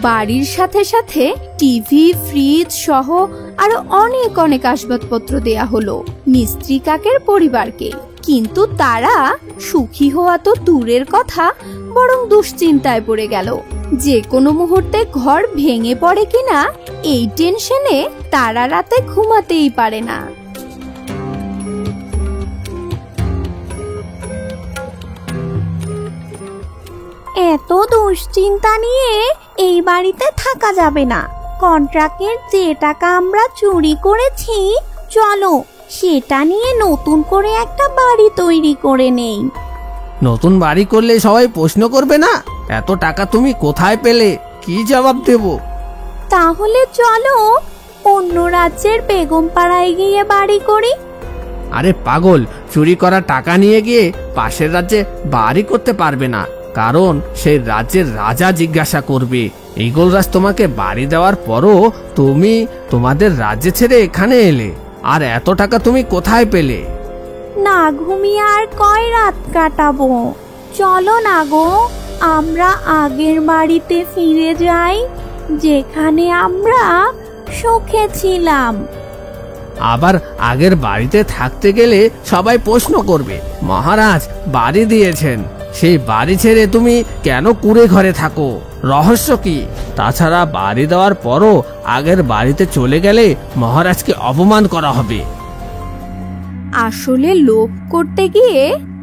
বাড়ির সাথে সাথে টিভি, ফ্রিজ সহ আরো অনেক অনেক আসবাবপত্র দেয়া হলো মিস্ত্রি কাকের পরিবারকে। কিন্তু তারা সুখী হওয়া তো দূরের কথা, বরং দুশ্চিন্তায় পড়ে গেল। যে কোনো মুহূর্তে ঘর ভেঙে পড়ে কিনা এই টেনশনে তারা রাতে ঘুমাতেই পারে না। এত দুশ্চিন্তা নিয়ে এই বাড়িতে থাকা যাবে না। কন্ট্রাক্টের যে টাকা আমরা চুরি করেছি, চলো সেটা নিয়ে নতুন করে একটা বাড়ি তৈরি করে নেই। নতুন বাড়ি করলে সবাই প্রশ্ন করবে না এত টাকা তুমি কোথায় পেলে? কি জবাব দেব? তাহলে চলো অন্য রাজ্যের বেগম পাড়ায় গিয়ে বাড়ি করি। আরে পাগল, চুরি করা টাকা নিয়ে গিয়ে পাশের রাজ্যে বাড়ি করতে পারবে না, কারণ সেই রাজ্যের রাজা জিজ্ঞাসা করবে ঈগলরাজ তোমাকে বাড়ি দেওয়ার পরও তুমি তোমাদের রাজ্যে ছেড়ে এখানে এলে, আর এত টাকা তুমি কোথায় পেলে? না ঘুমিয়ে আর কয় রাত কাটাবো? চলো না গো, আমরা আগের বাড়িতে ফিরে যাই, যেখানে আমরা সুখে ছিলাম। আবার আগের বাড়িতে থাকতে গেলে সবাই প্রশ্ন করবে মহারাজ বাড়ি দিয়েছেন, সেই বাড়ি ছেড়ে তুমি কেন কুঁড়ে ঘরে থাকো? রহস্য কি? তাছাড়া বাড়ি দেওয়ার পরও আগের বাড়িতে চলে গেলে মহারাজকে অপমান করা হবে। আসলে লোভ করতে গিয়ে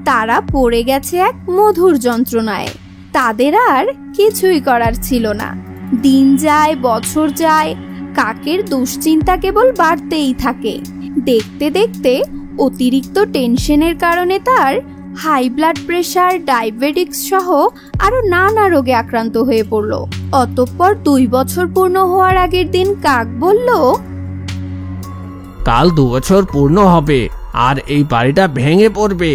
তারা পড়ে গেছে এক মধুর যন্ত্রণায়। তাদের আর কিছুই করার ছিল না। দিন যায়, বছর যায়, কাকের দুশ্চিন্তা কেবল বাড়তেই থাকে। দেখতে দেখতে অতিরিক্ত টেনশনের কারণে তার হাই ব্লাড প্রেশার, ডায়াবেটিক্স সহ আরো নানা রোগে আক্রান্ত হয়ে পড়ল। অতঃপর 2 বছর পূর্ণ হওয়ার আগের দিন কাক বলল, কাল 2 বছর পূর্ণ হবে আর এই বাড়িটা ভেঙে পড়বে।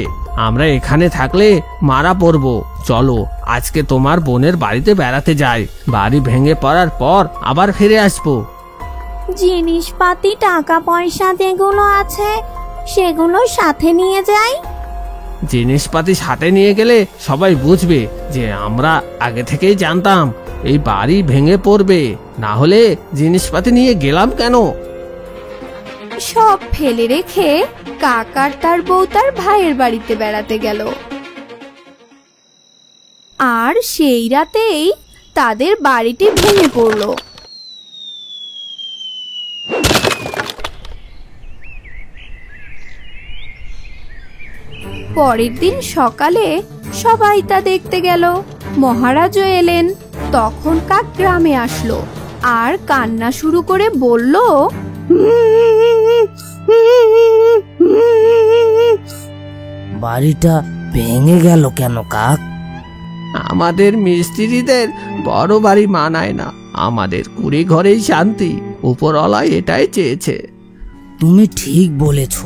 আমরা এখানে থাকলে মারা পড়ব। চলো আজকে তোমার বোনের বাড়িতে বেড়াতে যাই, বাড়ি ভেঙে পড়ার পর আবার ফিরে আসবো। জিনিসপাতি, টাকা পয়সা যেগুলো আছে সেগুলো সাথে নিয়ে যাই। জিনিসপাতি সাথে নিয়ে গেলে সবাই বুঝবে যে আমরা আগে থেকেই জানতাম এই বাড়ি ভেঙে পড়বে, না হলে জিনিসপাতি নিয়ে গেলাম কেন? সব ফেলে রেখে কাক আর তার বউ তার ভাইয়ের বাড়িতে বেড়াতে গেল। আর সেই রাতেই তাদের বাড়িটি ভেঙে পড়ল। পরের দিন সকালে সবাই তা দেখতে গেল। মহারাজও এলেন। তখন কাক গ্রামে আসলো আর কান্না শুরু করে বলল, বাড়িটা ভেঙে গেল কেন কাক? আমাদের মিস্ত্রিদের বড় বাড়ি মানায় না, আমাদের কুড়ি ঘরেই শান্তি। উপরওয়ালা এটাই চেয়েছে। তুমি ঠিক বলেছ,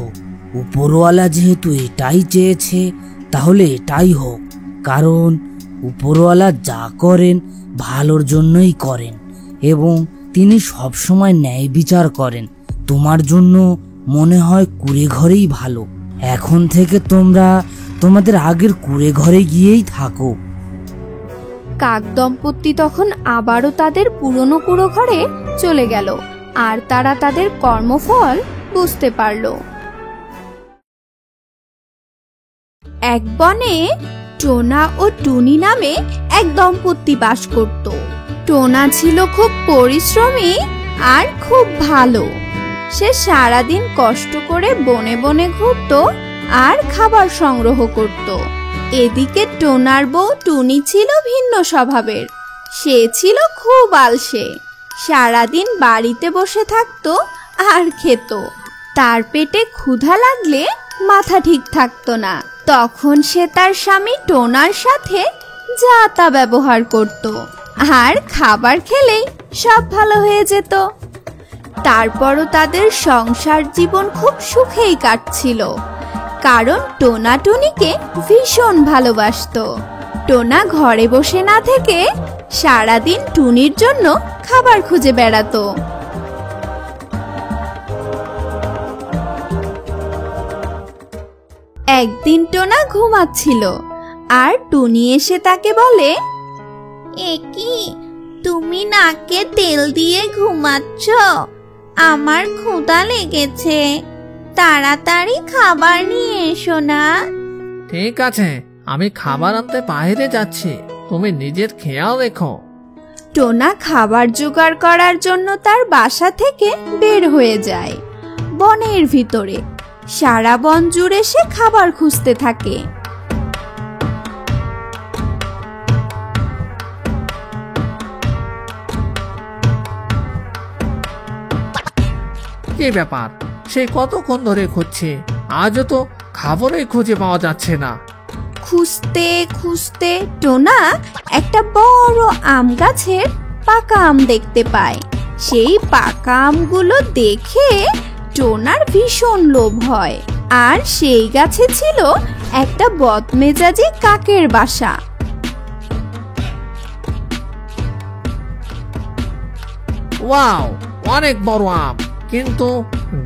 উপরওয়ালা যেহেতু এটাই চেয়েছে তাহলে এটাই হোক। কারণ উপরওয়ালা যা করেন ভালোর জন্যই করেন এবং তিনি সবসময় ন্যায় বিচার করেন। তোমার জন্য মনে হয় কুঁড়ে ঘরেই ভালো। এখন থেকে তোমরা তোমাদের আগের কুঁড়ে ঘরে গিয়েই থাকো। কাক দম্পতি তখন আবারও তাদের পুরনো কুঁড়ো ঘরে চলে গেল আর তারা তাদের কর্মফল বুঝতে পারল। এক বনে টোনা ও টুনি নামে এক দম্পতি বাস করত। টোনা ছিল খুব পরিশ্রমী আর খুব ভালো। সে সারাদিন কষ্ট করে বনে বনে ঘুরত আর খাবার সংগ্রহ করত। এদিকে টোনার বউ টুনি ছিল ভিন্ন স্বভাবের। সে ছিল খুব আলসে। সারাদিন বাড়িতে বসে থাকতো আর খেত। তার পেটে ক্ষুধা লাগলে মাথা ঠিক থাকতো না। তখন সে তার স্বামী টোনার সাথে যা তা ব্যবহার করত আর খাবার খেলেই সব ভালো হয়ে যেত। তারপরও তাদের সংসার জীবন খুব সুখেই কাটছিল, কারণ টোনা টুনিকে ভীষণ ভালোবাসতো। টোনা ঘরে বসে না থেকে সারাদিন টুনির জন্য খাবার খুঁজে বেড়াতো। একদিন টোনা ঘুমাচ্ছিল আর টুনি এসে তাকে বলে, এ কি, তুমি নাকে তেল দিয়ে ঘুমাচ্ছ? আমার ক্ষুধা লেগেছে, তাড়াতাড়ি খাবার নিয়ে এসো না। ঠিক আছে, আমি খাবার আনতে বাইরে যাচ্ছি, তুমি নিজের খেয়াল রেখো। টোনা খাবার জোগাড় করার জন্য তার বাসা থেকে বের হয়ে যায়। বনের ভিতরে সারা বন জুড়ে সে খাবার খুঁজতে থাকে। কি ব্যাপার, সেই কতক্ষণ ধরে খুঁজছি, আজও তো খাবারই খুঁজে পাওয়া যাচ্ছে না। খুঁজতে খুঁজতে টোনা একটা বড় আম গাছের পাকা আম দেখতে পায়। সেই পাকা আমগুলো দেখে টোনার ভীষণ লোভ হয়। আর সেই গাছে ছিল একটা বদমেজাজি কাকের বাসা। ওয়াও, অনেক বড় আম, কিন্তু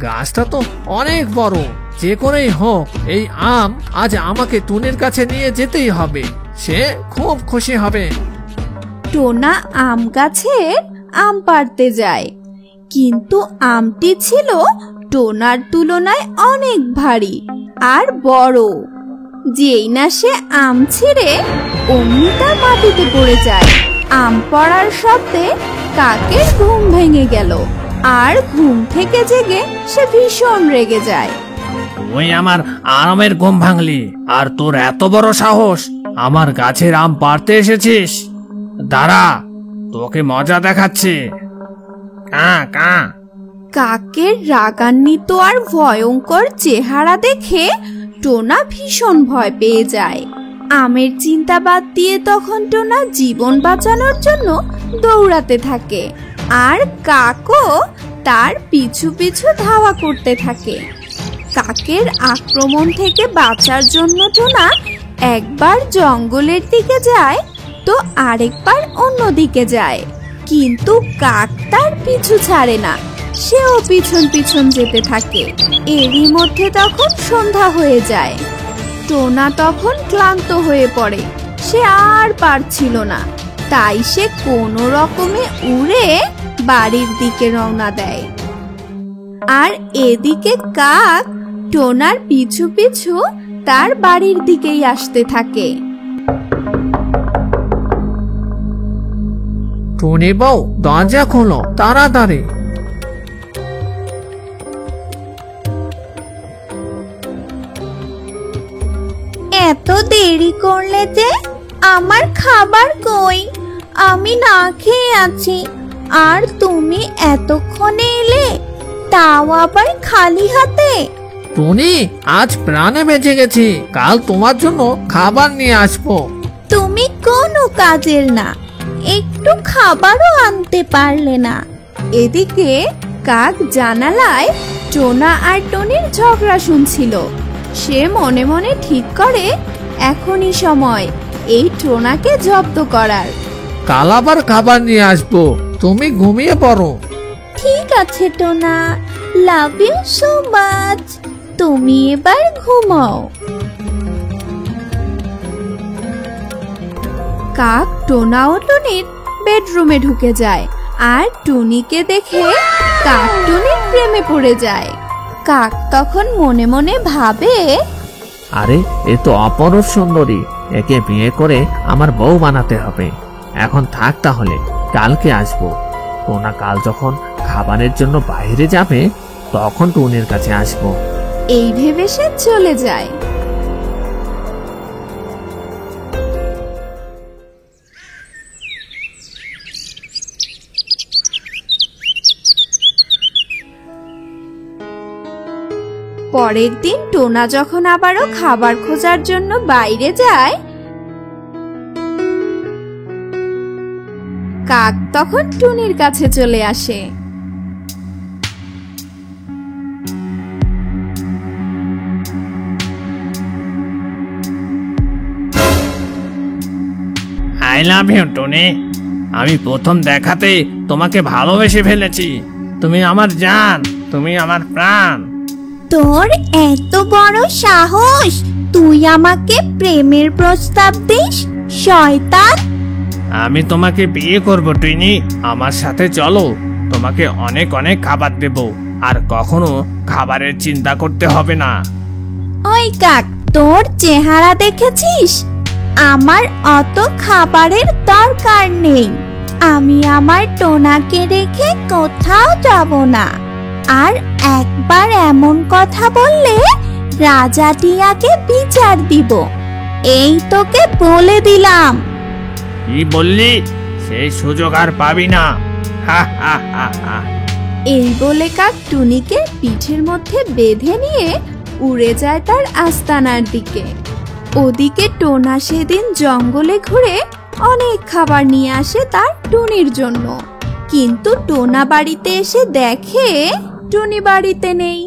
গাছটা তো অনেক বড়। যে করেই হোক এই আম আজ আমাকে টুনির কাছে নিয়ে যেতেই হবে, সে খুব খুশি হবে। টোনা আম গাছের আম পাড়তে যায়, কিন্তু আমটি ছিল টোনার তুলনায় অনেক ভারী আর বড়। যেই না সে আম ছিঁড়ে অমনি তার মাটিতে পড়ে যায়। আম পড়ার শব্দে কাকের ঘুম ভেঙে গেল, আর ঘুম থেকে জেগে সে ভীষণ রেগে যায়। তুই আমার আরামের ঘুম ভাঙলি, আর তোর এত বড় সাহস আমার গাছের আম পাড়তে এসেছিস? দাঁড়া, তোকে মজা দেখাচ্ছি। কা কা। কাকের রাগান্বিত আর ভয়ঙ্কর চেহারা দেখে টোনা ভীষণ ভয় পেয়ে যায়। আমের চিন্তা বাদ দিয়ে তখন টোনা জীবন বাঁচানোর জন্য দৌড়াতে থাকে, আর কাকও তার পিছু পিছু ধাওয়া করতে থাকে। কাকের আক্রমণ থেকে বাঁচার জন্য টোনা একবার জঙ্গলের দিকে যায় তো আরেকবার অন্য দিকে যায়, কিন্তু কাক তার পিছু ছাড়ে না, সেও পিছন পিছন যেতে থাকে। এরই মধ্যে তখন সন্ধ্যা হয়ে যায়। টোনা তখন ক্লান্ত হয়ে পড়ে, সে আর পারছিল না, তাই সে কোনো রকমে উড়ে বাড়ির দিকে রওনা দেয়। আর এদিকে কাক টোনার পিছু পিছু তার বাড়ির দিকেই আসতে থাকে। টুনি বউ, দরজা খোলো তাড়াতাড়ি। এত দেরি করলে যে, আমার খাবার কই? আমি না খেয়ে আছি, আর তুমি এতক্ষণে এলে, তাও আবার খালি হাতে। টুনি, আজ প্রাণে বেঁচে গেছি, কাল তোমার জন্য খাবার নিয়ে আসবো। তুমি কোনো কাজের না, একটু খাবারও আনতে পারলে না। এদিকে কাক জানালায় টোনা আর টনির ঝগড়া শুনছিল। সে মনে মনে ঠিক করে এখনই সময় এই টোনাকে জব্দ করার। কাল আবার খাবার নিয়ে আসবো, তুমি ঘুমিয়ে পড়ো। ঠিক আছে টোনা, লাভ ইউ সো মাচ। তুমি এবার ঘুমাও। কাক টোনা ও টুনির বেডরুমে ঢুকে যায়, আর টুনিকে দেখে কাক টুনির প্রেমে পড়ে যায়। কাক তখন মনে মনে ভাবে, আরে এ তো অপরূপ সুন্দরী, একে বিয়ে করে আমার বউ বানাতে হবে। এখন থাক তাহলে, কালকে আসবো। টোনা কাল যখন খাবারের জন্য বাইরে যাবে তখন টুনির কাছে আসবো। এই ভেবে সে চলে যায়। পরের দিন টোনা যখন আবারও খাবার খোঁজার জন্য বাইরে যায়, কাক তখন টুনির কাছে চলে আসে। আই লাভ ইউ টুনি, আমি প্রথম দেখাতেই তোমাকে ভালোবেসে ফেলেছি। তুমি আমার জান, তুমি আমার প্রাণ। তোর এত বড় সাহস, তুই আমাকে প্রেমের প্রস্তাব দিস, শয়তান! আমি তোমাকে বিয়ে করব টুনি। আমার সাথে চলো, তোমাকে অনেক অনেক খাবার দেব, আর কখনো খাবারের চিন্তা করতে হবে না। ওই কাক, তোর চেহারা দেখেছিস? আমার অত খাবারের দরকার নেই। আমি আমার টোনাকে রেখে কোথাও যাব না। আর একবার এমন কথা বললে রাজা টিয়াকে বিচার দিব। এই তোকে বলে দিলাম। কি বললি? সেই সুযোগ আর পাবি না। হা হা হা হা। এই বলে কাক টুনিকে পিঠের মধ্যে বেঁধে নিয়ে উড়ে যায় তার আস্তানার দিকে। ওদিকে টোনা সেদিন জঙ্গলে ঘুরে অনেক খাবার নিয়ে আসে তার টুনির জন্য। কিন্তু টোনা বাড়িতে এসে দেখে টুনি বাড়িতে নেই।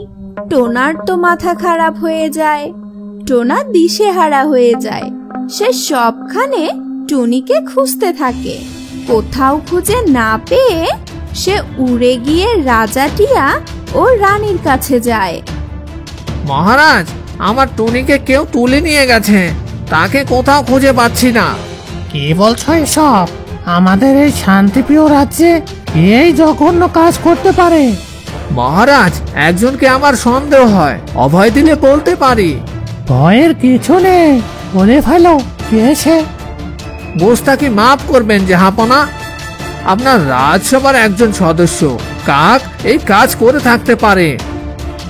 টোনার তো মাথা খারাপ হয়ে যায়। টোনা দিশেহারা হয়ে যায়। সে সবখানে টুনিকে খুঁজতে থাকে। কোথাও খুঁজে না পেয়ে সে উড়ে গিয়ে রাজা টিয়া ও রানীর কাছে যায়। মহারাজ, আমার টুনিকে কেউ তুলে নিয়ে গেছে, তাকে কোথাও খুঁজে পাচ্ছি না। কি বলছো এসব? আমাদের এই শান্তিপ্রিয় রাজ্যে এই জঘন্য কাজ করতে পারে? মহারাজ, একজনকে আমার সন্দেহ হয়, অভয় দিলে বলতে পারি। ভয়ের কিছু নেই, বলে ফেলো কে সে। গোস্তাকে মাফ করবেন জাহাপনা, আপনার রাজসভার একজন সদস্য কাক এই কাজ করে থাকতে পারে।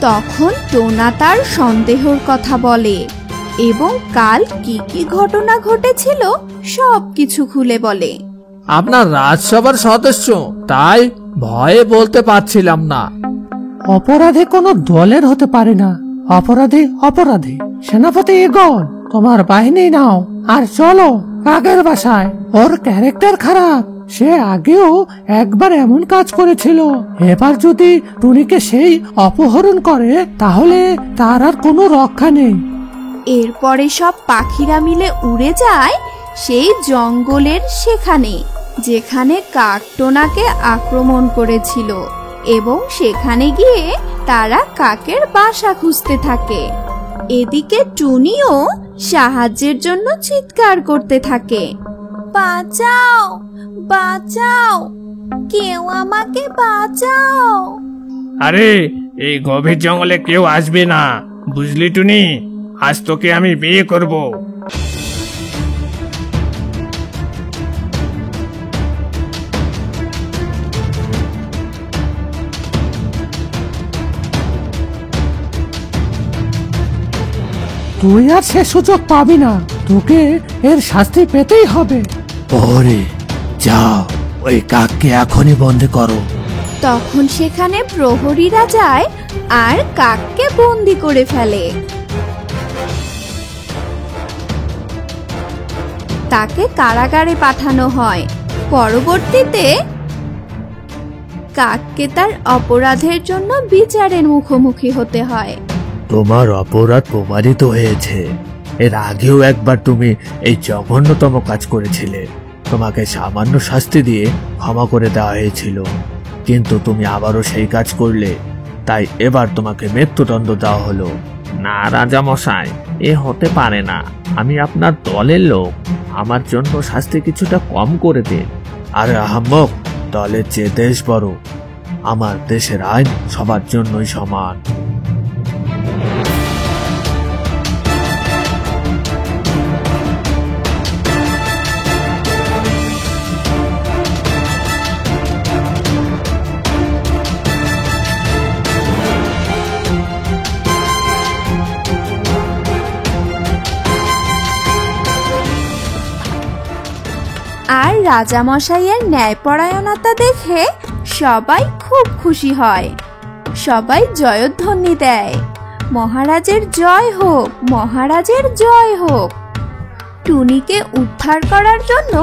তখন টোনা তার সন্দেহর কথা বলে এবং কাল কি কি ঘটনা ঘটেছিল সব কিছু খুলে বলে। আপনার রাজসভার সদস্য, তাই ভয়ে বলতে পারছিলাম না। অপরাধী কোনো দলের হতে পারে না। অপরাধী অপরাধী। সেনাপতি ইগল, তোমার বাহিনী নাও আর চলো কাকের বাসায়। ওর ক্যারেক্টার খারাপ, সে আগেও একবার এমন কাজ করেছিল। এবার যদি টুনিকে সেই অপহরণ করে তাহলে তার আর কোনো রক্ষা নেই। এরপরে সব পাখিরা মিলে উড়ে যায় সেই জঙ্গলের সেখানে যেখানে কাক টোনাকে আক্রমণ করেছিল, এবং সেখানে গিয়ে তারা কাকের বাসা খুঁজতে থাকে। এদিকে টুনিও সাহায্যের জন্য চিৎকার করতে থাকে, বাঁচাও বাঁচাও, কেউ আমাকে বাঁচাও। আরে, এই গভীর জঙ্গলে কেউ আসবে না, বুঝলি টুনি? আজ তোকে আমি বিয়ে করব। তুই আর সে সুযোগ পাবি না, তোকে এর শাস্তি পেতেই হবে। ওরে যাও, ওই কাককে এখনই বন্দি করো। তখন সেখানে প্রহরীরা যায় আর কাককে বন্দি করে ফেলে। তাকে কারাগারে পাঠানো হয়। পরবর্তীতে কাককে তার অপরাধের জন্য বিচারের মুখোমুখি হতে হয়। তোমার অপরাধ প্রমাণিত হয়েছে। এর আগেও একবার তুমি এই জঘন্যতম কাজ করেছিলে। তোমাকে সামান্য শাস্তি দিয়ে ক্ষমা করে দেওয়া হয়েছিল, কিন্তু তুমি আবারও সেই কাজ করলে, তাই এবার তোমাকে মৃত্যুদণ্ড দেওয়া হলো। না রাজা মশাই, এ হতে পারে না। আমি আপনার দলের লোক, আমার জন্য শাস্তি কিছুটা কম করে দিন। আরে আহাম্মক, দলের চেয়ে দেশ বড়। আমার দেশের আইন সবার জন্যই সমান। আর রাজামশাইয়ের ন্যায়পরায়ণতা দেখে সবাই খুব খুশি হয়। সবাই জয়ধ্বনি দেয়, মহারাজের জয় হোক, মহারাজের জয় হোক। টুনিকে উদ্ধার করার জন্য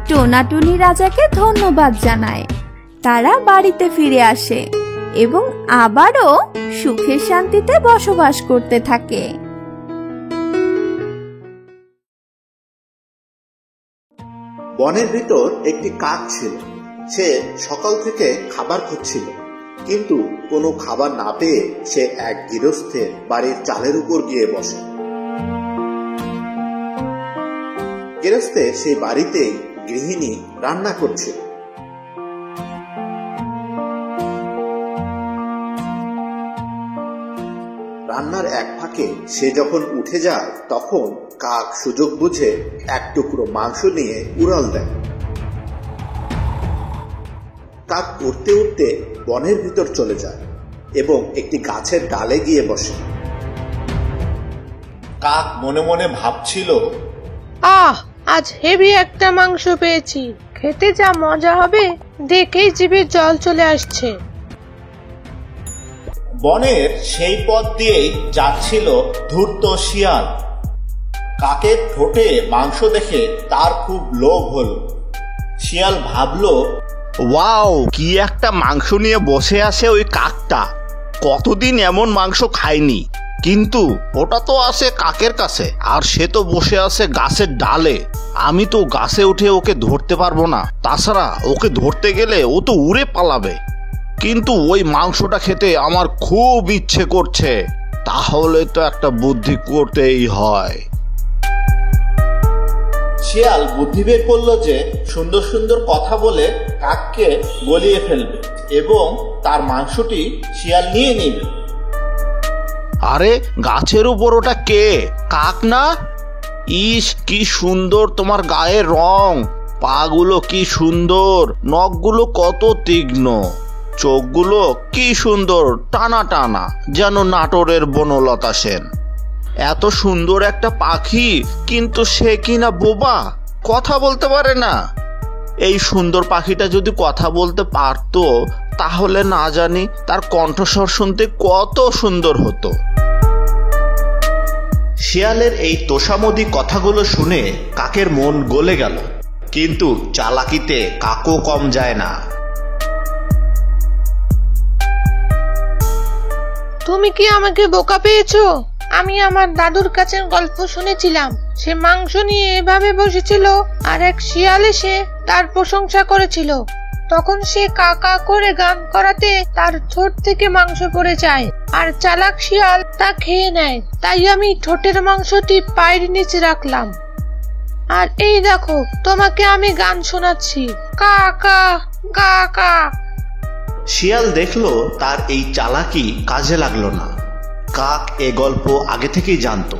টোনাটুনি রাজাকে ধন্যবাদ জানায়। তারা বাড়িতে ফিরে আসে এবং আবারও সুখে শান্তিতে বসবাস করতে থাকে। বনের ভিতর একটি কাক ছিল। সে সকাল থেকে খাবার খুঁজছিল, কিন্তু কোনো খাবার না পেয়ে সে এক গৃহস্থের বাড়ির চালের উপর গিয়ে বসে। গৃহস্থে সেই বাড়িতেই গৃহিণী রান্না করছিল। রান্নার এক ফাঁকে সে যখন উঠে যায় তখন কাক সুযোগ বুঝে এক টুকরো মাংস নিয়ে উড়াল দেয়। কাক উড়তে উড়তে বনের ভিতর চলে যায় এবং একটি গাছের ডালে গিয়ে বসে। কাক মনে মনে ভাবছিল, আজ হেভি একটা মাংস পেয়েছি, খেতে যা মজা হবে, দেখেই জিভে জল চলে আসছে। বনের সেই পথ দিয়েই যাচ্ছিল ধূর্ত শিয়াল। কাকের ঠোঁটে মাংস দেখে তার খুব লোভ হলো। শিয়াল ভাবলো, ওয়াও, কি একটা মাংস নিয়ে বসে আছে ওই কাকটা। কতদিন এমন মাংস খায়নি, কিন্তু ওটা তো আসে কাকের কাছে, আর সে তো বসে আছে গাছের ডালে। আমি তো গাছে উঠে ওকে ধরতে পারবো না, তাছাড়া ওকে ধরতে গেলে ও তো উড়ে পালাবে। কিন্তু ওই মাংসটা খেতে আমার খুব ইচ্ছে করছে, তাহলে তো একটা বুদ্ধি করতেই হয়। শিয়াল বুদ্ধি বের করলো যে সুন্দর সুন্দর কথা বলে কাককে গলিয়ে ফেলবে এবং তার মাংসটি শিয়াল নিয়ে নেবে। আরে গাছের উপর ওটা কে? কাক না? ইস, কি সুন্দর তোমার গায়ের রং, পাগুলো কি সুন্দর, নখগুলো কত তীক্ষ্ণ, চোখগুলো কি সুন্দর টানা টানা, যেন নাটোরের বনলতা সেন। এত সুন্দর একটা পাখি, কিন্তু সে কিনা বোবা, কথা বলতে পারে না। এই সুন্দর পাখিটা যদি কথা বলতে পারতো, তাহলে না জানি তার কণ্ঠস্বর শুনতে কত সুন্দর হতো। শিয়ালের এই তোষামোদী কথাগুলো শুনে কাকের মন গলে গেল, কিন্তু চালাকিতে কাকও কম যায় না। তুমি কি আমাকে বোকা পেয়েছো? আমি আমার দাদুর কাছে গল্প শুনেছিলাম, সে মাংস নিয়ে এভাবে বসেছিল আর এক শিয়াল এসে তার প্রশংসা করেছিল। তখন সে কাকা করে গান করাতে তার ঠোঁট থেকে মাংস পড়ে যায়, আর চালাক শিয়াল তা খেয়ে নেয়। তাই আমি ঠোঁটের মাংসটি পায়ের নিচে রাখলাম, আর এই দেখো তোমাকে আমি গান শোনাচ্ছি, কাকা কাকা। শিয়াল দেখলো তার এই চালাকি কাজে লাগলো না। কাক এ গল্প আগে থেকেই জানতো।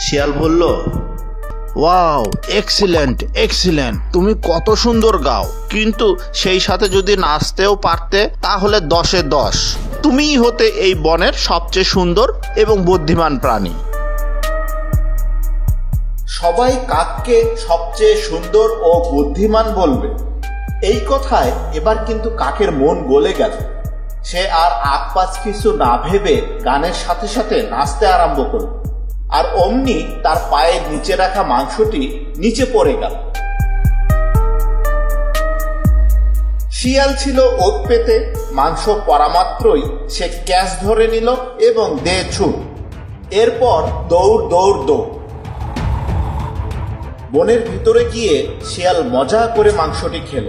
শিয়াল বলল, ওয়াও, এক্সিলেন্ট এক্সিলেন্ট, তুমি কত সুন্দর গাও, কিন্তু সেই সাথে যদি নাচতেও পারতে তাহলে 10-এ 10। তুমিই হতে এই বনের সবচেয়ে সুন্দর এবং বুদ্ধিমান প্রাণী। সবাই কাককে সবচেয়ে সুন্দর ও বুদ্ধিমান বলবে। এই কথায় এবার কিন্তু কাকের মন গলে গেল। সে আর আকপাচ কিছু না ভেবে গানের সাথে সাথে নাচতে আরম্ভ করল, আর অমনি তার পায়ের নিচে রাখা মাংসটি নিচে পড়ে গেল। শিয়াল ছিল ওত পেতে, মাংস পড়া মাত্রই সে ক্যাচ ধরে নিল এবং দে ছুট। এরপর দৌড় দৌড় দৌড়। বনের ভিতরে গিয়ে শিয়াল মজা করে মাংসটি খেল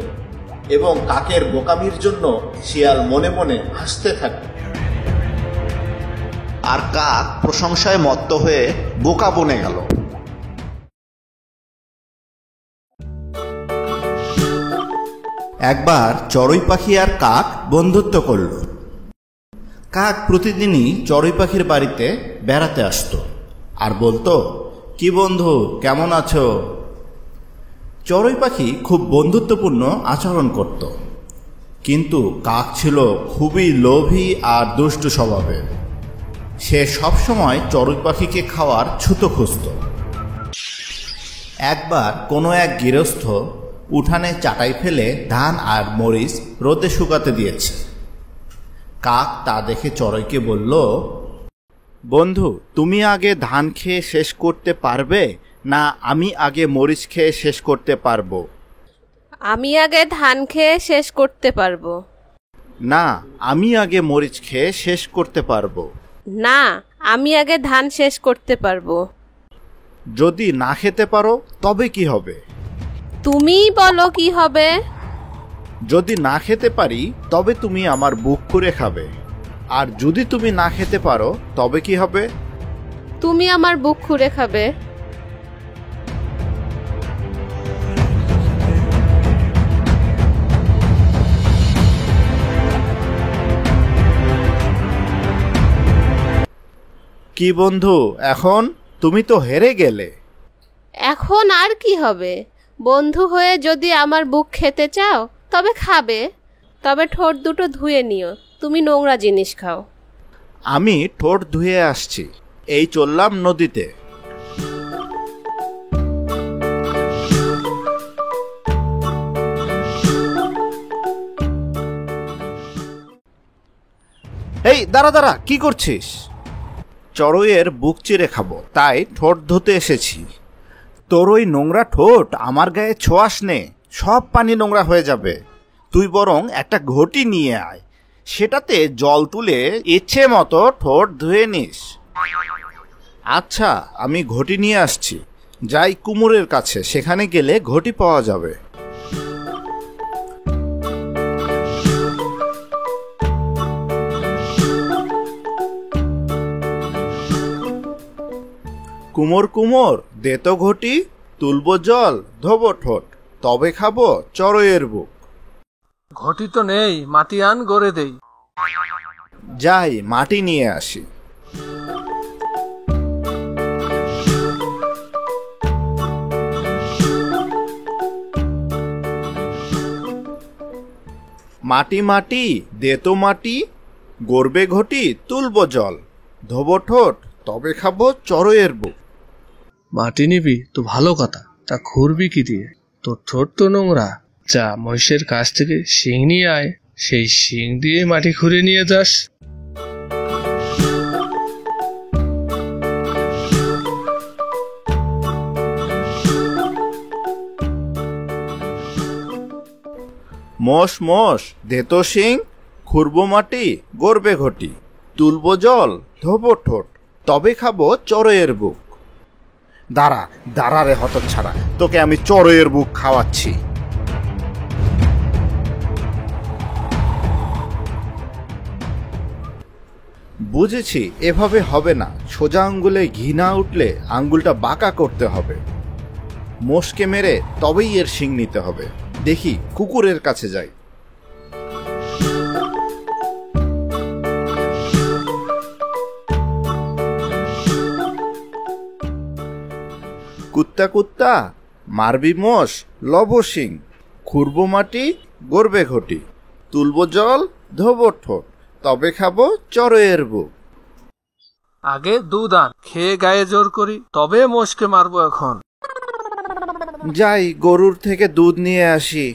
এবং কাকের বোকামির জন্য শিয়াল মনে মনে হাসতে থাকে। আর কাক প্রশংসায় মত্ত হয়ে বোকা বনে গেল। একবার চড়ুই পাখি আর কাক বন্ধুত্ব করল। কাক প্রতিদিনই চড়ুই পাখির বাড়িতে বেড়াতে আসতো আর বলতো, কি বন্ধু, কেমন আছো? চড়ুই পাখি খুব বন্ধুত্বপূর্ণ আচরণ করত, কিন্তু কাক ছিল খুবই লোভী আর দুষ্টু স্বভাবের। সে সবসময় চড়ুই পাখিকে খাওয়ার ছুতো খুঁজত। একবার কোনো এক গৃহস্থ উঠানে চাটাই ফেলে ধান আর মরিচ রোদে শুকাতে দিয়েছে। কাক তা দেখে চড়ুইকে বলল, বন্ধু, তুমি আগে ধান খেয়ে শেষ করতে পারবে, না আমি আগে মরিচ খেয়ে শেষ করতে পারবো? আমি আগে ধান খেয়ে শেষ করতে পারবো। না, আমি আগে মরিচ খেয়ে শেষ করতে পারবো। না, আমি আগে ধান শেষ করতে পারবো। যদি না খেতে পারো তবে কি হবে? তুমিই বলো কি হবে। যদি না খেতে পারি তবে তুমি আমার বুক করে খাবে, আর যদি তুমি না খেতে পারো তবে কি হবে? তুমি আমার বুক খুঁড়ে খাবে। কি বন্ধু, এখন তুমি তো হেরে গেলে। এখন আর কি হবে? বন্ধু হয়ে যদি আমার বুক খেতে চাও তবে খাবে, তবে ঠোঁট দুটো ধুয়ে নিও, তুমি নোংরা জিনিস খাও। আমি ঠোঁট ধুয়ে আসছি, এই চললাম নদীতে। এই দাঁড়া দাঁড়া, কি করছিস? চড়ুইয়ের বুক চিরে খাবো, তাই ঠোঁট ধুতে এসেছি। তোর ওই নোংরা ঠোঁট আমার গায়ে ছোঁয়াস নে, সব পানি নোংরা হয়ে যাবে। তুই বরং একটা ঘটি নিয়ে আয়, সেটাতে জল তুলে ইচ্ছে মতো ঠোঁট ধুয়ে নিস। আচ্ছা, আমি ঘটি নিয়ে আসছি। যাই কুমোরের কাছে, সেখানে গেলে ঘটি পাওয়া যাবে। কুমোর কুমোর, দে তো ঘটি, তুলবো জল, ধোবো ঠোঁট, তবে খাবো চড়ুইয়ের বুক। ঘটি তো নেই, মাটি আন, গড়ে দেই। যাই মাটি নিয়ে আসি। মাটি মাটি, দে তো মাটি, গড়বে ঘটি, তুলবো জল, ধোবো ঠোঁট, তবে খাবো চড়ুইয়ের বুক। মাটি নিবি তো ভালো কথা, তা খুঁড়বি কি দিয়ে? তোর ঠোঁট তো নোংরা। যা মহিষের কাছ থেকে শিং নিয়ে আয়, সেই শিং দিয়ে মাটি খুঁড়ে নিয়ে যাস। মোষ মোষ, দে তো শিং, খুঁড়বো মাটি, গড়বে ঘটি, তুলবো জল, ধোবো ঠোঁট, তবে খাবো চড়ুইয়ের বুক। দাঁড়া দাঁড়া রে হতচ্ছাড়া, তোকে আমি চড়ুইয়ের বুক খাওয়াচ্ছি। বুঝেছি, এভাবে হবে না। সোজা আঙ্গুলে ঘি না উঠলে আঙ্গুলটা বাঁকা করতে হবে। মোষকে মেরে তবেই এর শিং নিতে হবে। দেখি, কুকুরের কাছে যাই। কুত্তা কুত্তা, মারবি মোষ, লব শিং, খুঁড়বো মাটি, গড়বে ঘটি, তুলবো জল, ধোবো ঠোঁট, তবে খাবো চড়ুইয়ের বুক। আগে দুধ আন, খেয়ে গায়ে জোর করি, তবে মোষকে মারবো এখন। যাই গরুর থেকে দুধ নিয়ে আসি।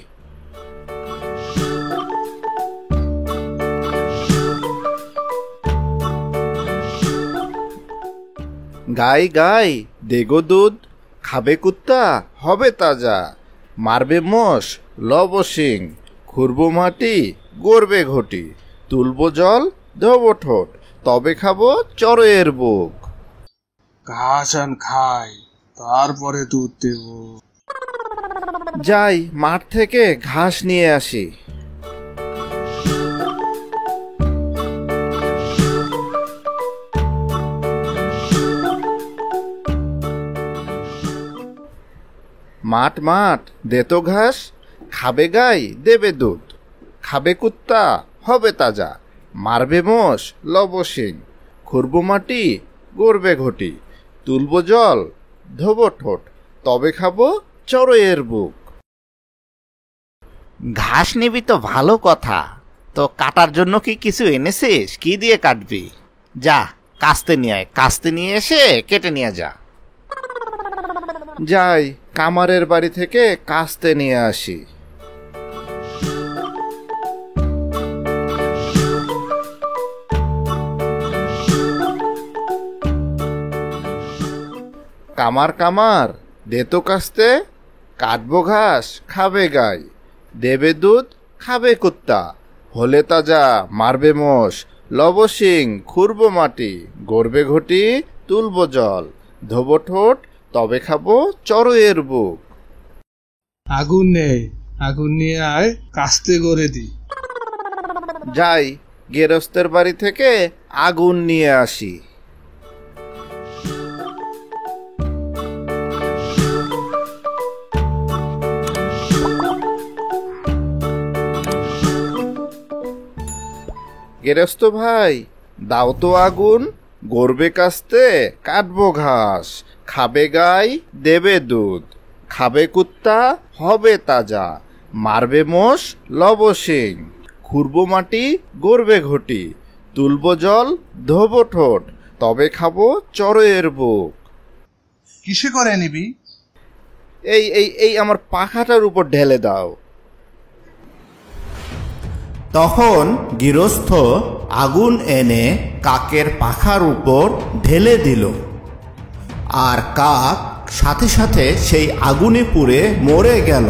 গাই গাই, দেগো দুধ, খাবে কুত্তা, হবে তাজা, মারবে মোষ, লব শিং, খুঁড়বো মাটি, গড়বে ঘটি, তুলবো জল, ধোবো ঠোঁট, তবে খাবো চড়ুইয়ের বুক। ঘাস আন খাই, তারপরে দুধ দেব। যাই মাঠ থেকে ঘাস নিয়ে আসি। মাঠ মাঠ, দে তো ঘাস, খাবে গাই, দেবে দুধ, খাবে কুত্তা, হবে তাজা, মারবে মোষ, লব শিং, খুঁড়বো মাটি, গড়বে ঘটি, তুলবো জল, ধোবো ঠোঁট, তবে খাবো চড়ুইয়ের বুক। ঘাস নিবি তো ভালো কথা, তো কাটার জন্য কি কিছু এনেছিস? কি দিয়ে কাটবি? যা কাস্তে নিয়ে আয়, কাস্তে নিয়ে এসে কেটে নিয়ে যা। যাই কামারের বাড়ি থেকে কাস্তে নিয়ে আসি। কামার কামার, দে তো কাস্তে, কাটবো ঘাস, খাবে গাই, দেবে দুধ, খাবে কুত্তা, হলে তাজা, মারবে মোষ, লব শিং, খুঁড়বো মাটি, গড়বে ঘটি, তুলবো জল, ধোবো ঠোঁট, তবে খাবো চড়ুইয়ের বুক। আগুন নেই, আগুন নিয়ে আয়, কাস্তে গড়ে দি। যাই গেরস্তের বাড়ি থেকে আগুন নিয়ে আসি। গেরস্ত ভাই, দাও তো আগুন, গড়বে কাস্তে কাটবো ঘাস, খাবে গাই দেবে দুধ, খাবে কুত্তা হবে তাজা, মারবে মোষ লব শিং, খুঁড়বো মাটি গড়বে ঘটি, তুলবো জল ধোবো ঠোঁট, তবে খাবো চড়ুইয়ের বুক। কিসে করে নিবি? এই এই এই আমার পাখাটার উপর ঢেলে দাও। তখন গৃহস্থ আগুন এনে কাকের পাখার উপর ঢেলে দিল, আর কাক সাথে সাথে সেই আগুনে পুড়ে মরে গেল।